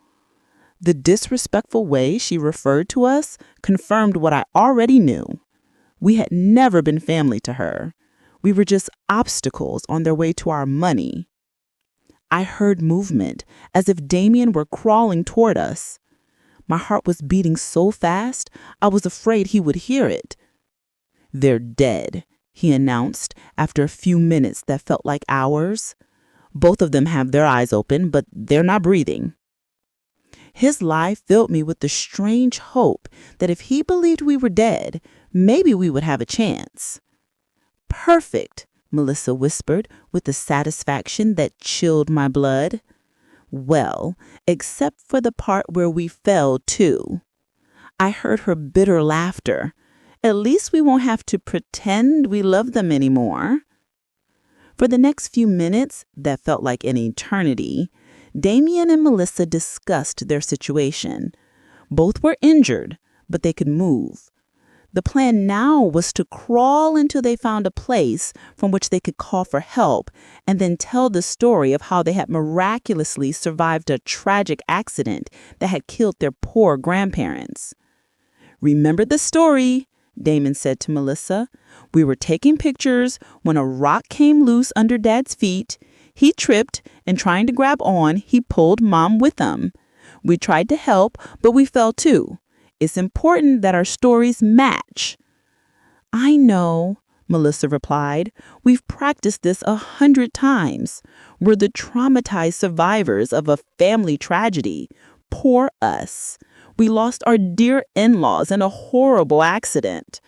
The disrespectful way she referred to us confirmed what I already knew. We had never been family to her. We were just obstacles on their way to our money. I heard movement, as if Damien were crawling toward us. My heart was beating so fast, I was afraid he would hear it. They're dead, he announced after a few minutes that felt like hours. Both of them have their eyes open, but they're not breathing. His lie filled me with the strange hope that if he believed we were dead, maybe we would have a chance. Perfect, Melissa whispered with a satisfaction that chilled my blood. Well, except for the part where we fell, too. I heard her bitter laughter. At least we won't have to pretend we love them anymore. For the next few minutes, that felt like an eternity, Damien and Melissa discussed their situation. Both were injured, but they could move. The plan now was to crawl until they found a place from which they could call for help and then tell the story of how they had miraculously survived a tragic accident that had killed their poor grandparents. Remember the story, Damon said to Melissa. We were taking pictures when a rock came loose under Dad's feet. He tripped, and trying to grab on, he pulled Mom with him. We tried to help, but we fell too. It's important that our stories match. I know, Melissa replied. We've practiced this 100 times. We're the traumatized survivors of a family tragedy. Poor us. We lost our dear in-laws in a horrible accident.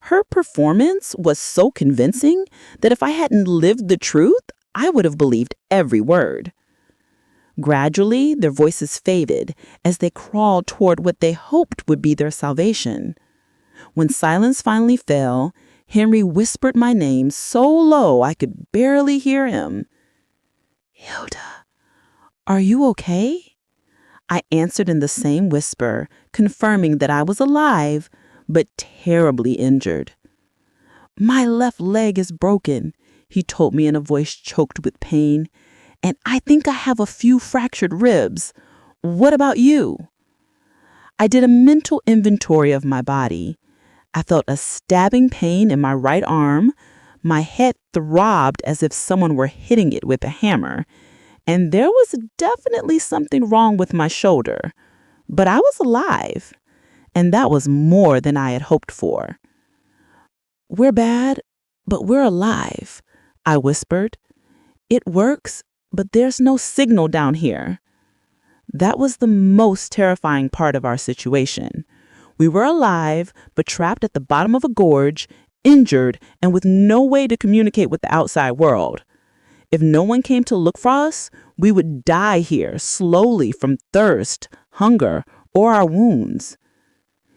Her performance was so convincing that if I hadn't lived the truth, I would have believed every word. Gradually, their voices faded as they crawled toward what they hoped would be their salvation. When silence finally fell, Henry whispered my name so low I could barely hear him. Hilda, are you okay? I answered in the same whisper, confirming that I was alive, but terribly injured. My left leg is broken, he told me in a voice choked with pain, and I think I have a few fractured ribs. What about you? I did a mental inventory of my body. I felt a stabbing pain in my right arm. My head throbbed as if someone were hitting it with a hammer. And there was definitely something wrong with my shoulder. But I was alive. And that was more than I had hoped for. We're bad, but we're alive, I whispered. It works, but there's no signal down here. That was the most terrifying part of our situation. We were alive, but trapped at the bottom of a gorge, injured, and with no way to communicate with the outside world. If no one came to look for us, we would die here slowly from thirst, hunger, or our wounds.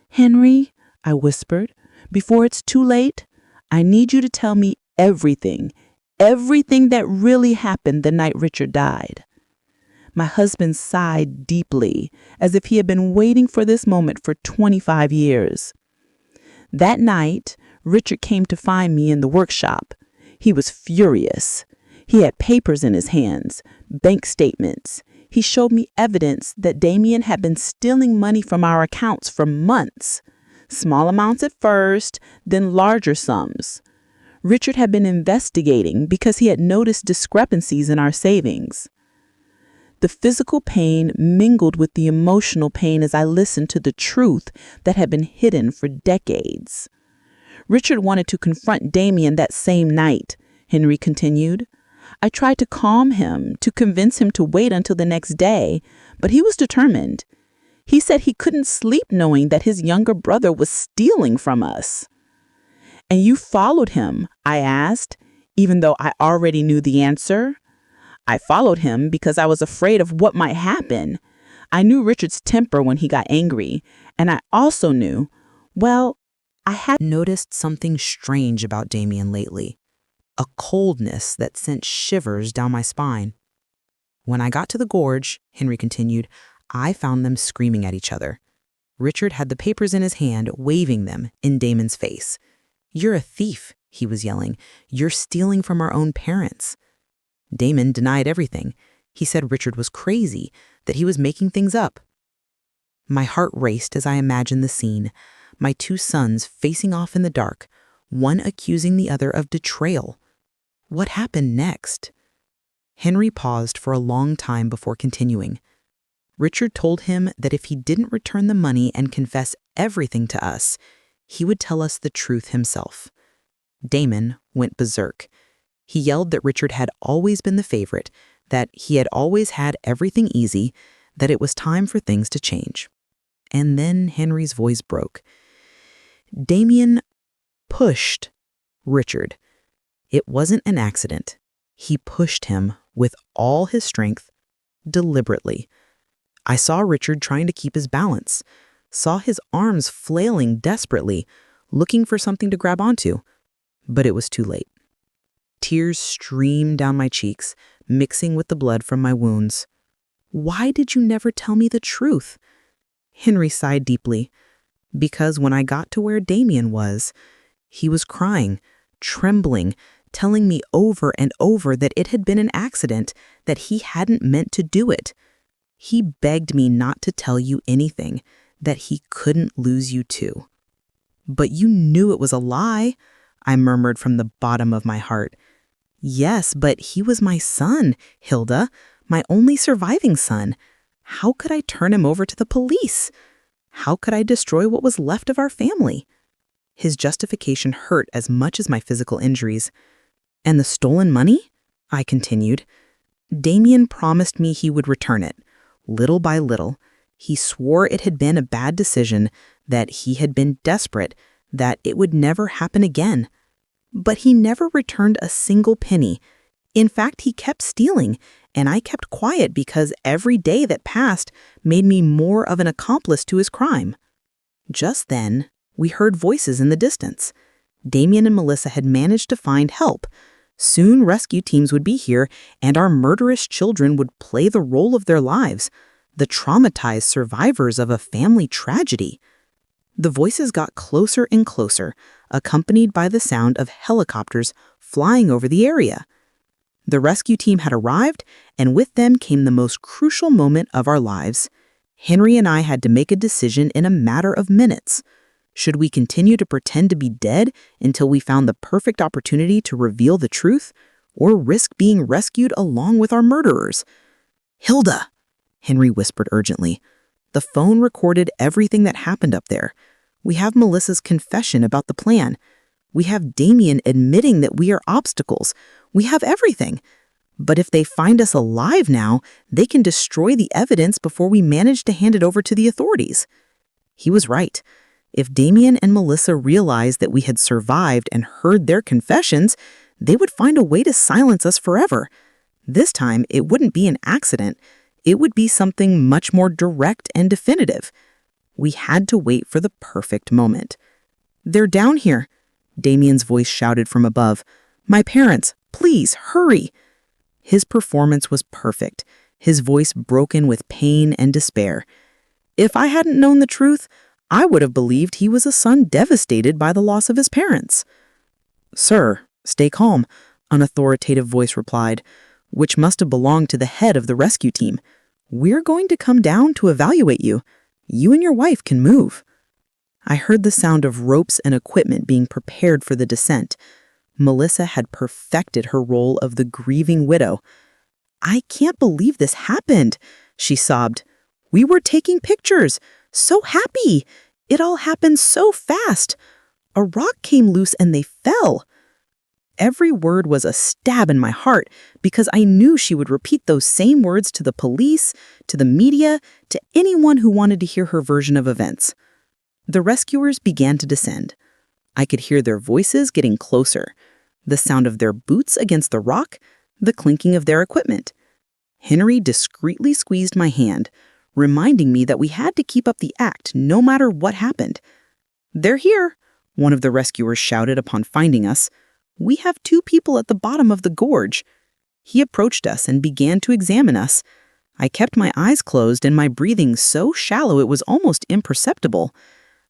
Henry, I whispered, before it's too late, I need you to tell me everything that really happened the night Richard died. My husband sighed deeply, as if he had been waiting for this moment for 25 years. That night, Richard came to find me in the workshop. He was furious. He had papers in his hands, bank statements. He showed me evidence that Damien had been stealing money from our accounts for months. Small amounts at first, then larger sums. Richard had been investigating because he had noticed discrepancies in our savings. The physical pain mingled with the emotional pain as I listened to the truth that had been hidden for decades. Richard wanted to confront Damien that same night, Henry continued. I tried to calm him, to convince him to wait until the next day, but he was determined. He said he couldn't sleep knowing that his younger brother was stealing from us. And you followed him, I asked, even though I already knew the answer. I followed him because I was afraid of what might happen. I knew Richard's temper when he got angry, and I also knew, I had noticed something strange about Damien lately, a coldness that sent shivers down my spine. When I got to the gorge, Henry continued, I found them screaming at each other. Richard had the papers in his hand, waving them in Damon's face. You're a thief, he was yelling. You're stealing from our own parents. Damon denied everything. He said Richard was crazy, that he was making things up. My heart raced as I imagined the scene, my two sons facing off in the dark, one accusing the other of betrayal. What happened next? Henry paused for a long time before continuing. Richard told him that if he didn't return the money and confess everything to us, he would tell us the truth himself. Damon went berserk. He yelled that Richard had always been the favorite, that he had always had everything easy, that it was time for things to change. And then Henry's voice broke. Damien pushed Richard. It wasn't an accident. He pushed him with all his strength, deliberately. I saw Richard trying to keep his balance, saw his arms flailing desperately, looking for something to grab onto. But it was too late. Tears streamed down my cheeks, mixing with the blood from my wounds. Why did you never tell me the truth? Henry sighed deeply. Because when I got to where Damien was, he was crying, trembling, telling me over and over that it had been an accident, that he hadn't meant to do it. He begged me not to tell you anything, that he couldn't lose you too. But you knew it was a lie, I murmured from the bottom of my heart. Yes, but he was my son, Hilda, my only surviving son. How could I turn him over to the police? How could I destroy what was left of our family? His justification hurt as much as my physical injuries. And the stolen money? I continued. Damien promised me he would return it. Little by little, he swore it had been a bad decision, that he had been desperate, that it would never happen again. But he never returned a single penny. In fact, he kept stealing, and I kept quiet because every day that passed made me more of an accomplice to his crime. Just then, we heard voices in the distance. Damien and Melissa had managed to find help. Soon rescue teams would be here, and our murderous children would play the role of their lives, the traumatized survivors of a family tragedy. The voices got closer and closer, accompanied by the sound of helicopters flying over the area. The rescue team had arrived, and with them came the most crucial moment of our lives. Henry and I had to make a decision in a matter of minutes. Should we continue to pretend to be dead until we found the perfect opportunity to reveal the truth, or risk being rescued along with our murderers? Hilda, Henry whispered urgently. The phone recorded everything that happened up there. We have Melissa's confession about the plan. We have Damien admitting that we are obstacles. We have everything. But if they find us alive now, they can destroy the evidence before we manage to hand it over to the authorities. He was right. If Damien and Melissa realized that we had survived and heard their confessions, they would find a way to silence us forever. This time, it wouldn't be an accident. It would be something much more direct and definitive. We had to wait for the perfect moment. They're down here, Damien's voice shouted from above. My parents, please, hurry. His performance was perfect, his voice broken with pain and despair. If I hadn't known the truth, I would have believed he was a son devastated by the loss of his parents. Sir, stay calm, an authoritative voice replied, which must have belonged to the head of the rescue team. We're going to come down to evaluate you. You and your wife can move. I heard the sound of ropes and equipment being prepared for the descent. Melissa had perfected her role of the grieving widow. I can't believe this happened, she sobbed. We were taking pictures, so happy. It all happened so fast. A rock came loose and they fell. Every word was a stab in my heart because I knew she would repeat those same words to the police, to the media, to anyone who wanted to hear her version of events. The rescuers began to descend. I could hear their voices getting closer, the sound of their boots against the rock, the clinking of their equipment. Henry discreetly squeezed my hand, reminding me that we had to keep up the act no matter what happened. They're here, one of the rescuers shouted upon finding us. We have 2 people at the bottom of the gorge. He approached us and began to examine us. I kept my eyes closed and my breathing so shallow it was almost imperceptible.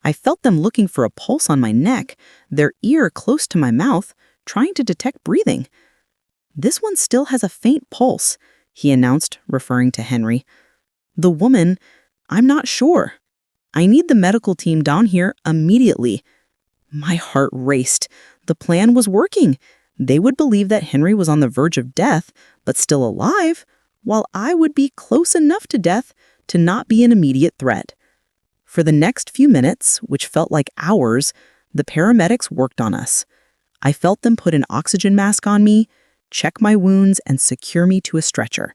I felt them looking for a pulse on my neck, their ear close to my mouth, trying to detect breathing. This one still has a faint pulse, he announced, referring to Henry. The woman, I'm not sure. I need the medical team down here immediately. My heart raced. The plan was working. They would believe that Henry was on the verge of death, but still alive, while I would be close enough to death to not be an immediate threat. For the next few minutes, which felt like hours, the paramedics worked on us. I felt them put an oxygen mask on me, check my wounds, and secure me to a stretcher.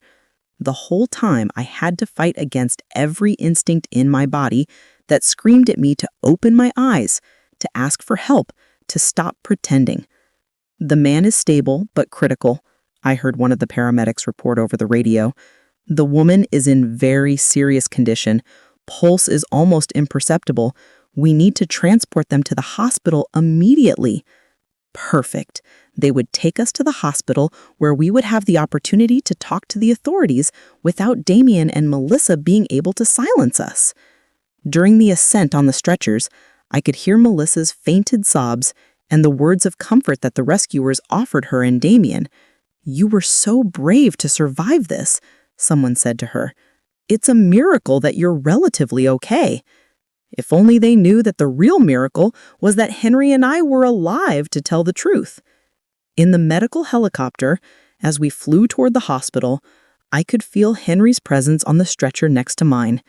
The whole time, I had to fight against every instinct in my body that screamed at me to open my eyes, to ask for help, to stop pretending. The man is stable but critical, I heard one of the paramedics report over the radio. The woman is in very serious condition. Pulse is almost imperceptible. We need to transport them to the hospital immediately. Perfect. They would take us to the hospital where we would have the opportunity to talk to the authorities without Damien and Melissa being able to silence us. During the ascent on the stretchers, I could hear Melissa's fainted sobs and the words of comfort that the rescuers offered her and Damien. You were so brave to survive this, someone said to her. It's a miracle that you're relatively okay. If only they knew that the real miracle was that Henry and I were alive to tell the truth. In the medical helicopter, as we flew toward the hospital, I could feel Henry's presence on the stretcher next to mine.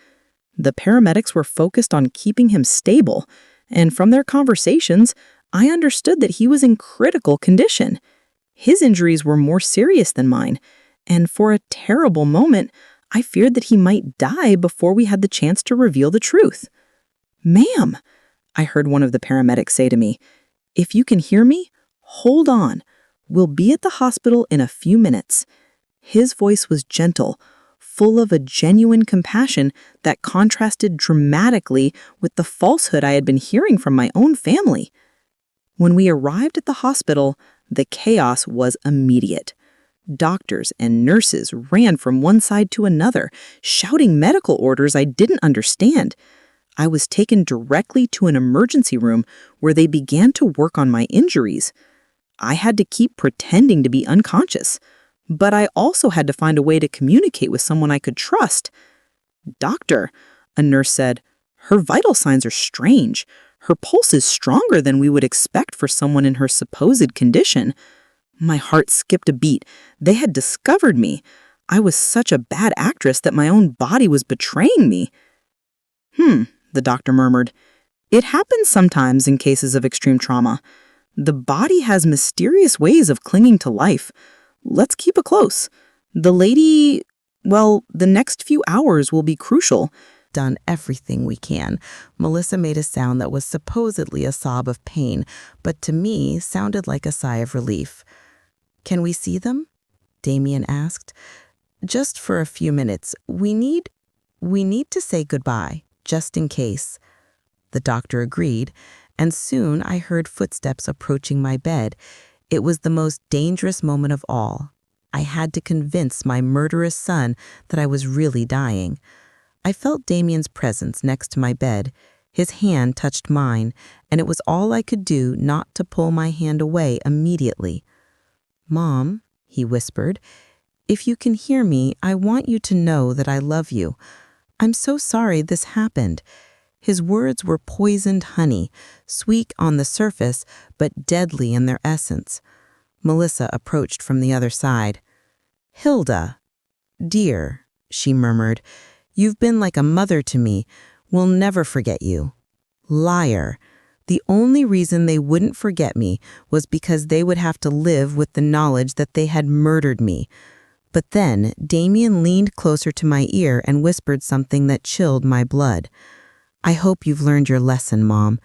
The paramedics were focused on keeping him stable, and from their conversations, I understood that he was in critical condition. His injuries were more serious than mine, and for a terrible moment, I feared that he might die before we had the chance to reveal the truth. Ma'am, I heard one of the paramedics say to me, if you can hear me, hold on. We'll be at the hospital in a few minutes. His voice was gentle, full of a genuine compassion that contrasted dramatically with the falsehood I had been hearing from my own family. When we arrived at the hospital, the chaos was immediate. Doctors and nurses ran from one side to another, shouting medical orders I didn't understand. I was taken directly to an emergency room where they began to work on my injuries. I had to keep pretending to be unconscious, but I also had to find a way to communicate with someone I could trust. Doctor, a nurse said, her vital signs are strange. Her pulse is stronger than we would expect for someone in her supposed condition. My heart skipped a beat. They had discovered me. I was such a bad actress that my own body was betraying me. The doctor murmured. It happens sometimes in cases of extreme trauma. The body has mysterious ways of clinging to life. Let's keep it close. The next few hours will be crucial. Done everything we can. Melissa made a sound that was supposedly a sob of pain, but to me sounded like a sigh of relief. Can we see them? Damien asked. Just for a few minutes. We need to say goodbye, just in case. The doctor agreed, and soon I heard footsteps approaching my bed. It was the most dangerous moment of all. I had to convince my murderous son that I was really dying. I felt Damien's presence next to my bed. His hand touched mine, and it was all I could do not to pull my hand away immediately. Mom, he whispered, if you can hear me, I want you to know that I love you. I'm so sorry this happened. His words were poisoned honey, sweet on the surface, but deadly in their essence. Melissa approached from the other side. Hilda, "Dear," she murmured, "you've been like a mother to me. We'll never forget you." Liar. The only reason they wouldn't forget me was because they would have to live with the knowledge that they had murdered me. But then Damien leaned closer to my ear and whispered something that chilled my blood. "I hope you've learned your lesson, Mom.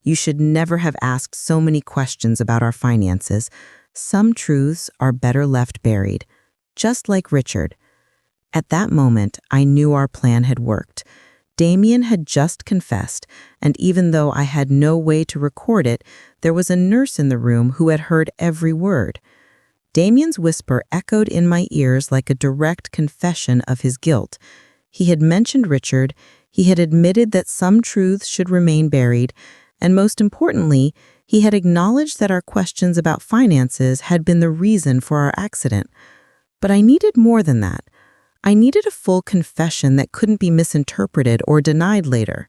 You should never have asked so many questions about our finances. Some truths are better left buried." Just like Richard. At that moment, I knew our plan had worked. Damien had just confessed, and even though I had no way to record it, there was a nurse in the room who had heard every word. Damien's whisper echoed in my ears like a direct confession of his guilt. He had mentioned Richard, he had admitted that some truths should remain buried, and most importantly, he had acknowledged that our questions about finances had been the reason for our accident. But I needed more than that. I needed a full confession that couldn't be misinterpreted or denied later.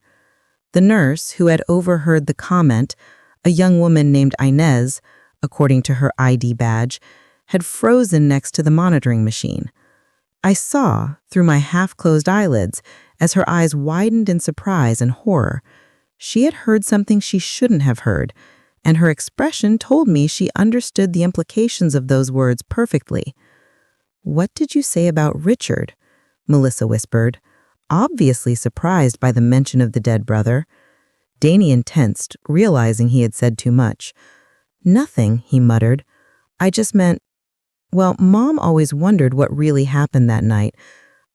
The nurse, who had overheard the comment, a young woman named Inez, according to her ID badge, had frozen next to the monitoring machine. I saw, through my half-closed eyelids, as her eyes widened in surprise and horror. She had heard something she shouldn't have heard, and her expression told me she understood the implications of those words perfectly. "What did you say about Richard?" Melissa whispered, obviously surprised by the mention of the dead brother. Damien tensed, realizing he had said too much. "Nothing," he muttered. "I just meant, well, Mom always wondered what really happened that night.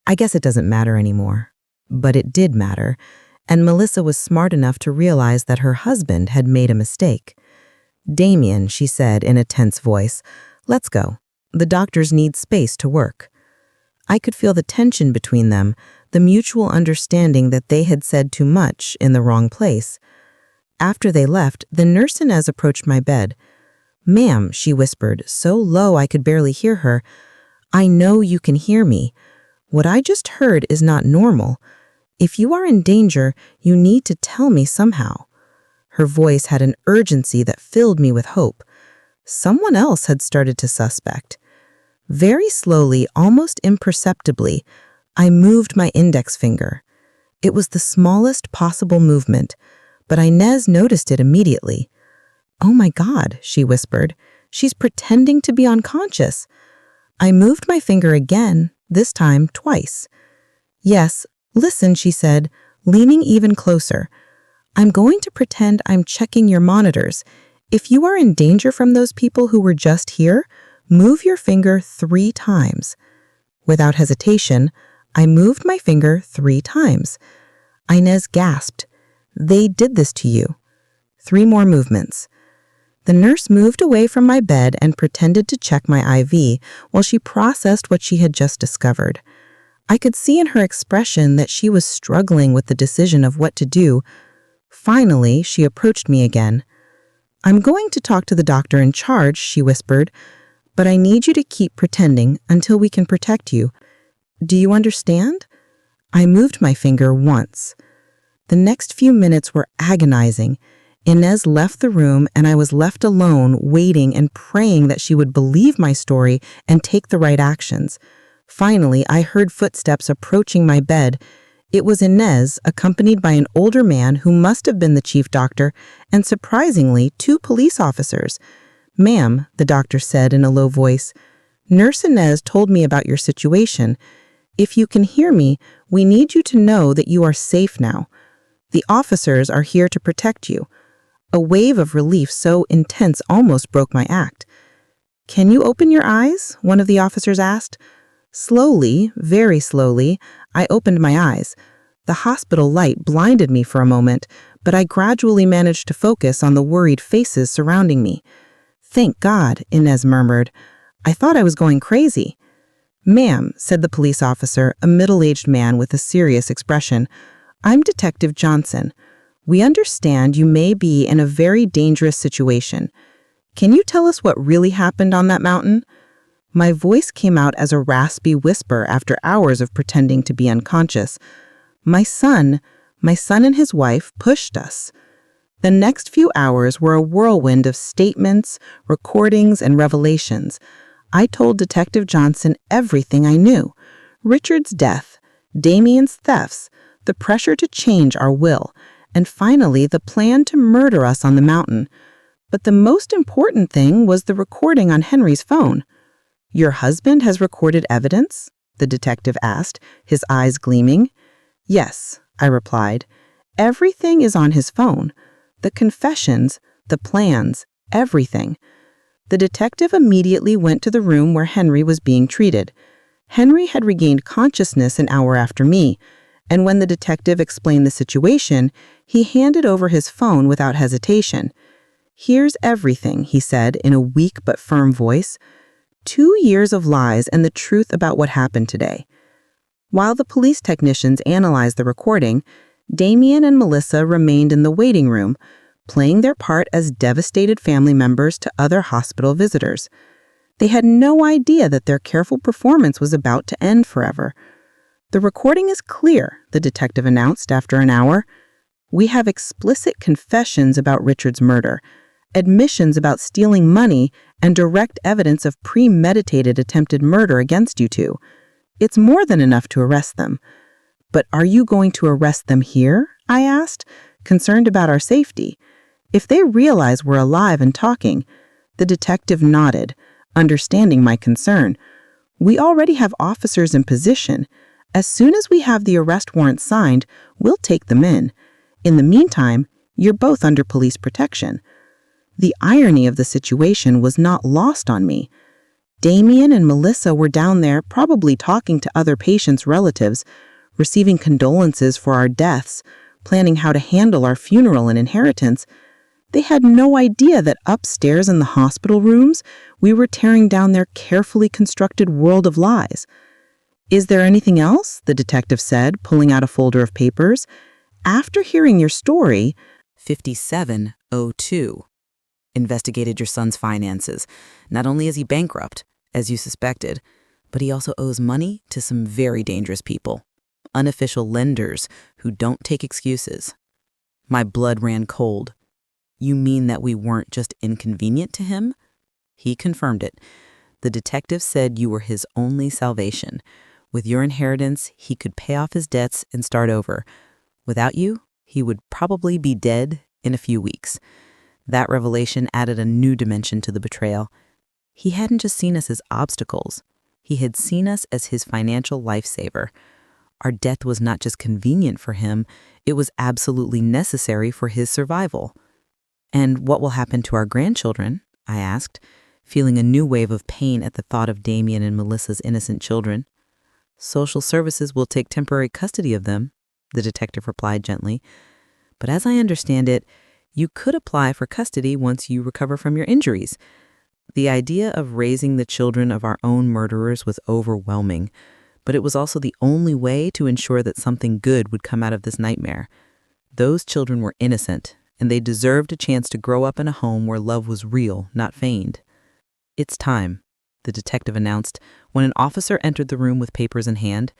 I guess it doesn't matter anymore." But it did matter, and Melissa was smart enough to realize that her husband had made a mistake. "Damien," she said in a tense voice, "let's go. The doctors need space to work." I could feel the tension between them, the mutual understanding that they had said too much in the wrong place. After they left, the nurse Inez approached my bed. "Ma'am," she whispered, so low I could barely hear her, "I know you can hear me. What I just heard is not normal. If you are in danger, you need to tell me somehow." Her voice had an urgency that filled me with hope. Someone else had started to suspect. Very slowly, almost imperceptibly, I moved my index finger. It was the smallest possible movement, but Inez noticed it immediately. "Oh my God," she whispered. "She's pretending to be unconscious." I moved my finger again, this time twice. "Yes, listen," she said, leaning even closer. "I'm going to pretend I'm checking your monitors. If you are in danger from those people who were just here, move your finger 3 times. Without hesitation, I moved my finger 3 times. Inez gasped. "They did this to you." 3 more movements. The nurse moved away from my bed and pretended to check my IV while she processed what she had just discovered. I could see in her expression that she was struggling with the decision of what to do. Finally, she approached me again. "I'm going to talk to the doctor in charge," she whispered, "but I need you to keep pretending until we can protect you. Do you understand?" I moved my finger once. The next few minutes were agonizing. Inez left the room and I was left alone, waiting and praying that she would believe my story and take the right actions. Finally, I heard footsteps approaching my bed. It was Inez, accompanied by an older man who must have been the chief doctor, and surprisingly, 2 police officers. "Ma'am," the doctor said in a low voice, "Nurse Inez told me about your situation. If you can hear me, we need you to know that you are safe now. The officers are here to protect you." A wave of relief so intense almost broke my act. "Can you open your eyes?" one of the officers asked. Slowly, very slowly, I opened my eyes. The hospital light blinded me for a moment, but I gradually managed to focus on the worried faces surrounding me. "Thank God," Inez murmured. "I thought I was going crazy." "Ma'am," said the police officer, a middle-aged man with a serious expression, "I'm Detective Johnson. We understand you may be in a very dangerous situation. Can you tell us what really happened on that mountain?" My voice came out as a raspy whisper after hours of pretending to be unconscious. My son and his wife pushed us." The next few hours were a whirlwind of statements, recordings, and revelations. I told Detective Johnson everything I knew. Richard's death, Damien's thefts, the pressure to change our will, and finally the plan to murder us on the mountain. But the most important thing was the recording on Henry's phone. "Your husband has recorded evidence?" the detective asked, his eyes gleaming. "Yes," I replied. "Everything is on his phone. The confessions, the plans, everything." The detective immediately went to the room where Henry was being treated. Henry had regained consciousness an hour after me, and when the detective explained the situation, he handed over his phone without hesitation. "Here's everything," he said in a weak but firm voice. 2 years of lies and the truth about what happened today." While the police technicians analyzed the recording, Damien and Melissa remained in the waiting room, playing their part as devastated family members to other hospital visitors. They had no idea that their careful performance was about to end forever. "The recording is clear," the detective announced after an hour. "We have explicit confessions about Richard's murder, admissions about stealing money, and direct evidence of premeditated attempted murder against you two. It's more than enough to arrest them." "But are you going to arrest them here?" I asked, concerned about our safety. "If they realize we're alive and talking." The detective nodded, understanding my concern. "We already have officers in position. As soon as we have the arrest warrant signed, we'll take them in. In the meantime, you're both under police protection." The irony of the situation was not lost on me. Damien and Melissa were down there probably talking to other patients' relatives, receiving condolences for our deaths, planning how to handle our funeral and inheritance. They had no idea that upstairs in the hospital rooms, we were tearing down their carefully constructed world of lies. "Is there anything else?" the detective said, pulling out a folder of papers. "After hearing your story..." 5702. Investigated your son's finances. Not only is he bankrupt, as you suspected, but he also owes money to some very dangerous people. Unofficial lenders who don't take excuses. My blood ran cold. "You mean that we weren't just inconvenient to him?" He confirmed it. "The detective said you were his only salvation. With your inheritance, he could pay off his debts and start over. Without you, he would probably be dead in a few weeks." That revelation added a new dimension to the betrayal. He hadn't just seen us as obstacles. He had seen us as his financial lifesaver. Our death was not just convenient for him, it was absolutely necessary for his survival. "And what will happen to our grandchildren?" I asked, feeling a new wave of pain at the thought of Damien and Melissa's innocent children. "Social services will take temporary custody of them," the detective replied gently. "But as I understand it, you could apply for custody once you recover from your injuries." The idea of raising the children of our own murderers was overwhelming, but it was also the only way to ensure that something good would come out of this nightmare. Those children were innocent, and they deserved a chance to grow up in a home where love was real, not feigned. "It's time," the detective announced when an officer entered the room with papers in hand.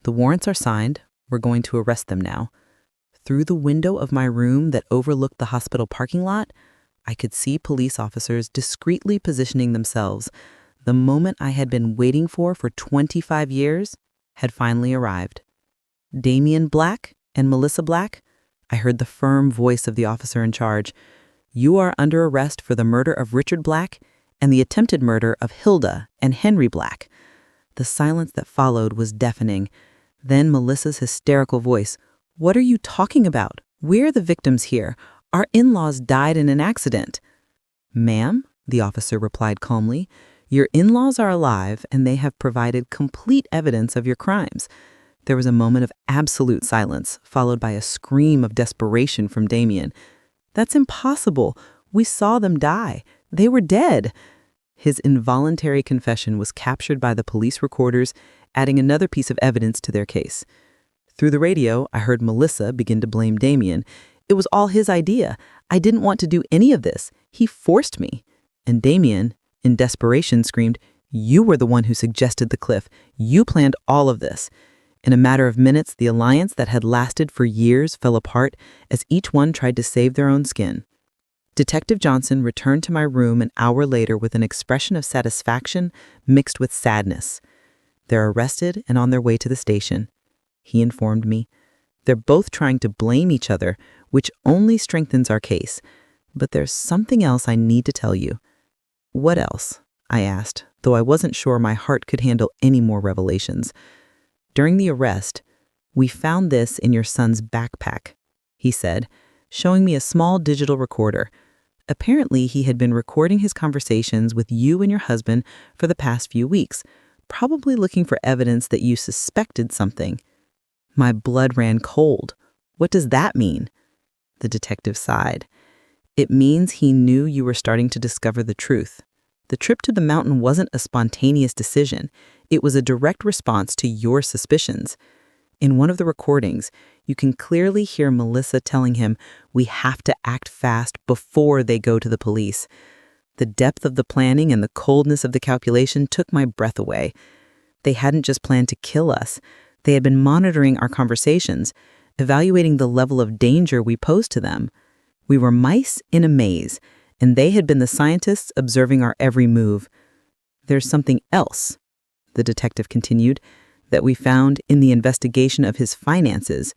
"The warrants are signed. We're going to arrest them now." Through the window of my room that overlooked the hospital parking lot, I could see police officers discreetly positioning themselves. The moment I had been waiting for 25 years had finally arrived. "Damien Black and Melissa Black," I heard the firm voice of the officer in charge. "You are under arrest for the murder of Richard Black and the attempted murder of Hilda and Henry Black." The silence that followed was deafening. Then Melissa's hysterical voice. "What are you talking about? We're the victims here. Our in-laws died in an accident." "Ma'am," the officer replied calmly, "your in-laws are alive and they have provided complete evidence of your crimes." There was a moment of absolute silence, followed by a scream of desperation from Damien. "That's impossible. We saw them die. They were dead." His involuntary confession was captured by the police recorders, adding another piece of evidence to their case. Through the radio, I heard Melissa begin to blame Damien. "It was all his idea. I didn't want to do any of this. He forced me." And Damien, in desperation, screamed, "You were the one who suggested the cliff. You planned all of this." In a matter of minutes, the alliance that had lasted for years fell apart as each one tried to save their own skin. Detective Johnson returned to my room an hour later with an expression of satisfaction mixed with sadness. They're arrested and on their way to the station. He informed me. They're both trying to blame each other, which only strengthens our case. But there's something else I need to tell you. What else? I asked, though I wasn't sure my heart could handle any more revelations. During the arrest, we found this in your son's backpack, he said, showing me a small digital recorder. Apparently, he had been recording his conversations with you and your husband for the past few weeks, probably looking for evidence that you suspected something. My blood ran cold. What does that mean? The detective sighed. It means he knew you were starting to discover the truth. The trip to the mountain wasn't a spontaneous decision. It was a direct response to your suspicions. In one of the recordings, you can clearly hear Melissa telling him, "We have to act fast before they go to the police." The depth of the planning and the coldness of the calculation took my breath away. They hadn't just planned to kill us. They had been monitoring our conversations, evaluating the level of danger we posed to them. We were mice in a maze, and they had been the scientists observing our every move. There's something else, the detective continued, that we found in the investigation of his finances.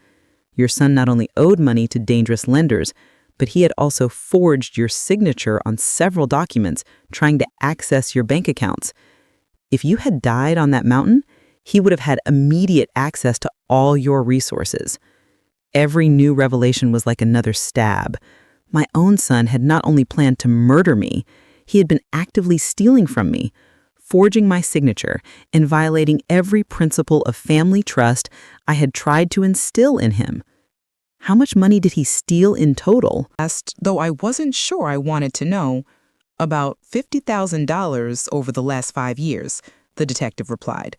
Your son not only owed money to dangerous lenders, but he had also forged your signature on several documents trying to access your bank accounts. If you had died on that mountain, he would have had immediate access to all your resources. Every new revelation was like another stab. My own son had not only planned to murder me, he had been actively stealing from me, forging my signature and violating every principle of family trust I had tried to instill in him. How much money did he steal in total? Asked, though I wasn't sure I wanted to know. About $50,000 over the last 5 years, the detective replied.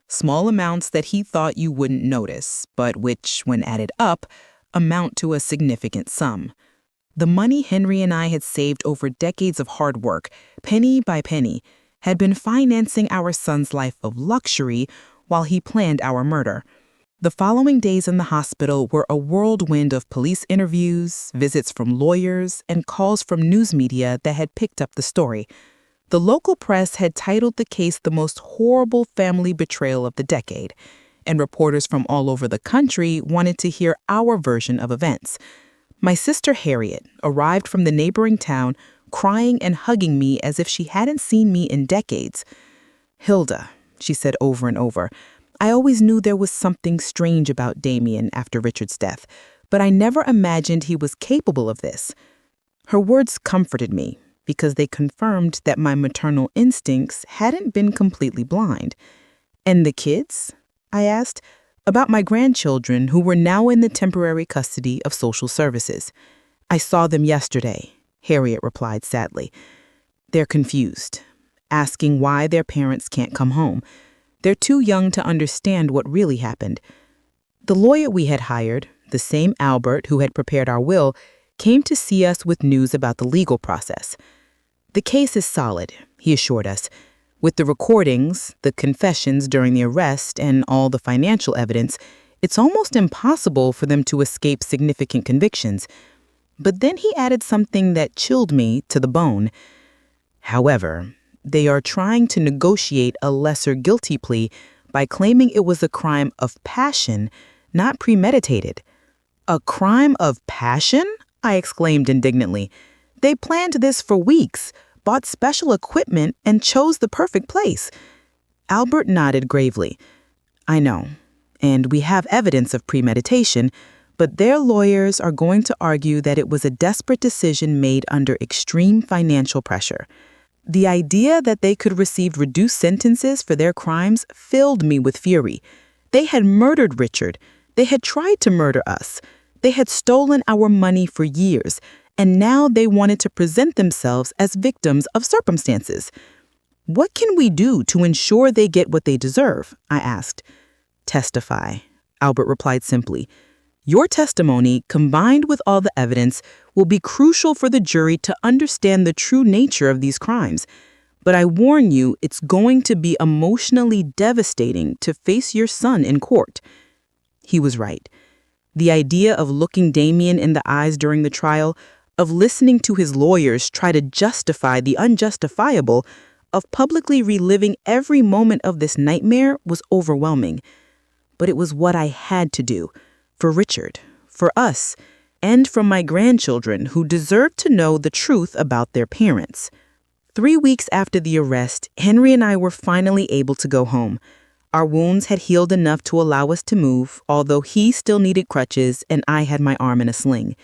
Small amounts that he thought you wouldn't notice, but which, when added up, amount to a significant sum. The money Henry and I had saved over decades of hard work, penny by penny, had been financing our son's life of luxury while he planned our murder. The following days in the hospital were a whirlwind of police interviews, visits from lawyers, and calls from news media that had picked up the story. The local press had titled the case the most horrible family betrayal of the decade, and reporters from all over the country wanted to hear our version of events. My sister Harriet arrived from the neighboring town, crying and hugging me as if she hadn't seen me in decades. "Hilda," she said over and over, "I always knew there was something strange about Damien after Richard's death, but I never imagined he was capable of this." Her words comforted me because they confirmed that my maternal instincts hadn't been completely blind. "And the kids?" I asked, about my grandchildren who were now in the temporary custody of social services. "I saw them yesterday," Harriet replied sadly. "They're confused, asking why their parents can't come home. They're too young to understand what really happened." The lawyer we had hired, the same Albert who had prepared our will, came to see us with news about the legal process. "The case is solid," he assured us. "With the recordings, the confessions during the arrest, and all the financial evidence, it's almost impossible for them to escape significant convictions." But then he added something that chilled me to the bone. "However, they are trying to negotiate a lesser guilty plea by claiming it was a crime of passion, not premeditated." "A crime of passion?" I exclaimed indignantly. "They planned this for weeks, bought special equipment, and chose the perfect place." Albert nodded gravely. "I know, and we have evidence of premeditation, but their lawyers are going to argue that it was a desperate decision made under extreme financial pressure." The idea that they could receive reduced sentences for their crimes filled me with fury. They had murdered Richard. They had tried to murder us. They had stolen our money for years, and now they wanted to present themselves as victims of circumstances. "What can we do to ensure they get what they deserve?" I asked. "Testify," Albert replied simply. "Your testimony, combined with all the evidence, will be crucial for the jury to understand the true nature of these crimes. But I warn you, it's going to be emotionally devastating to face your son in court." He was right. The idea of looking Damien in the eyes during the trial, of listening to his lawyers try to justify the unjustifiable, of publicly reliving every moment of this nightmare was overwhelming. But it was what I had to do, for Richard, for us, and for my grandchildren who deserved to know the truth about their parents. 3 weeks after the arrest, Henry and I were finally able to go home. Our wounds had healed enough to allow us to move, although he still needed crutches and I had my arm in a sling.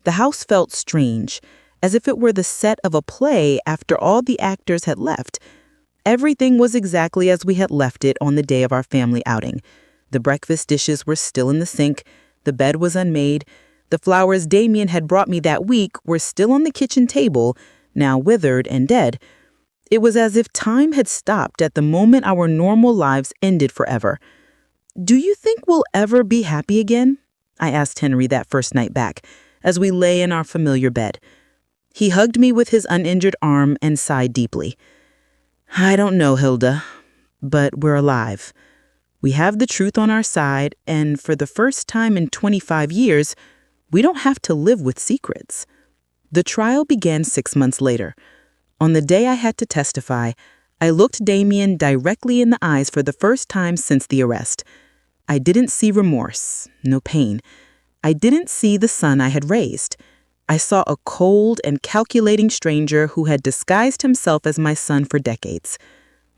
The house felt strange, as if it were the set of a play after all the actors had left. Everything was exactly as we had left it on the day of our family outing. The breakfast dishes were still in the sink, the bed was unmade, the flowers Damien had brought me that week were still on the kitchen table, now withered and dead. It was as if time had stopped at the moment our normal lives ended forever. "Do you think we'll ever be happy again?" I asked Henry that first night back, as we lay in our familiar bed. He hugged me with his uninjured arm and sighed deeply. "I don't know, Hilda, but we're alive. We have the truth on our side, and for the first time in 25 years, we don't have to live with secrets." The trial began 6 months later. On the day I had to testify, I looked Damien directly in the eyes for the first time since the arrest. I didn't see remorse, no pain. I didn't see the son I had raised. I saw a cold and calculating stranger who had disguised himself as my son for decades.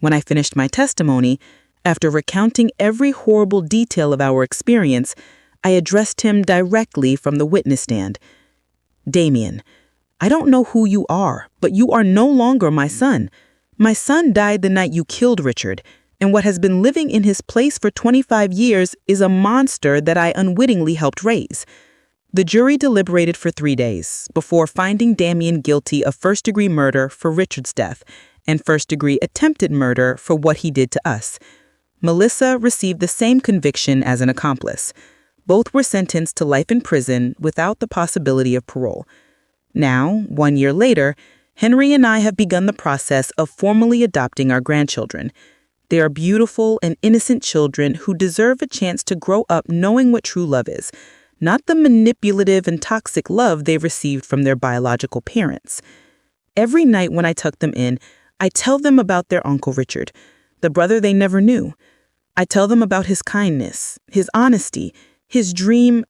When I finished my testimony, after recounting every horrible detail of our experience, I addressed him directly from the witness stand. "Damien, I don't know who you are, but you are no longer my son. My son died the night you killed Richard, and what has been living in his place for 25 years is a monster that I unwittingly helped raise." The jury deliberated for 3 days before finding Damien guilty of first-degree murder for Richard's death and first-degree attempted murder for what he did to us. Melissa received the same conviction as an accomplice. Both were sentenced to life in prison without the possibility of parole. Now, 1 year later, Henry and I have begun the process of formally adopting our grandchildren. They are beautiful and innocent children who deserve a chance to grow up knowing what true love is, not the manipulative and toxic love they received from their biological parents. Every night when I tuck them in, I tell them about their Uncle Richard, the brother they never knew. I tell them about his kindness, his honesty, his dream,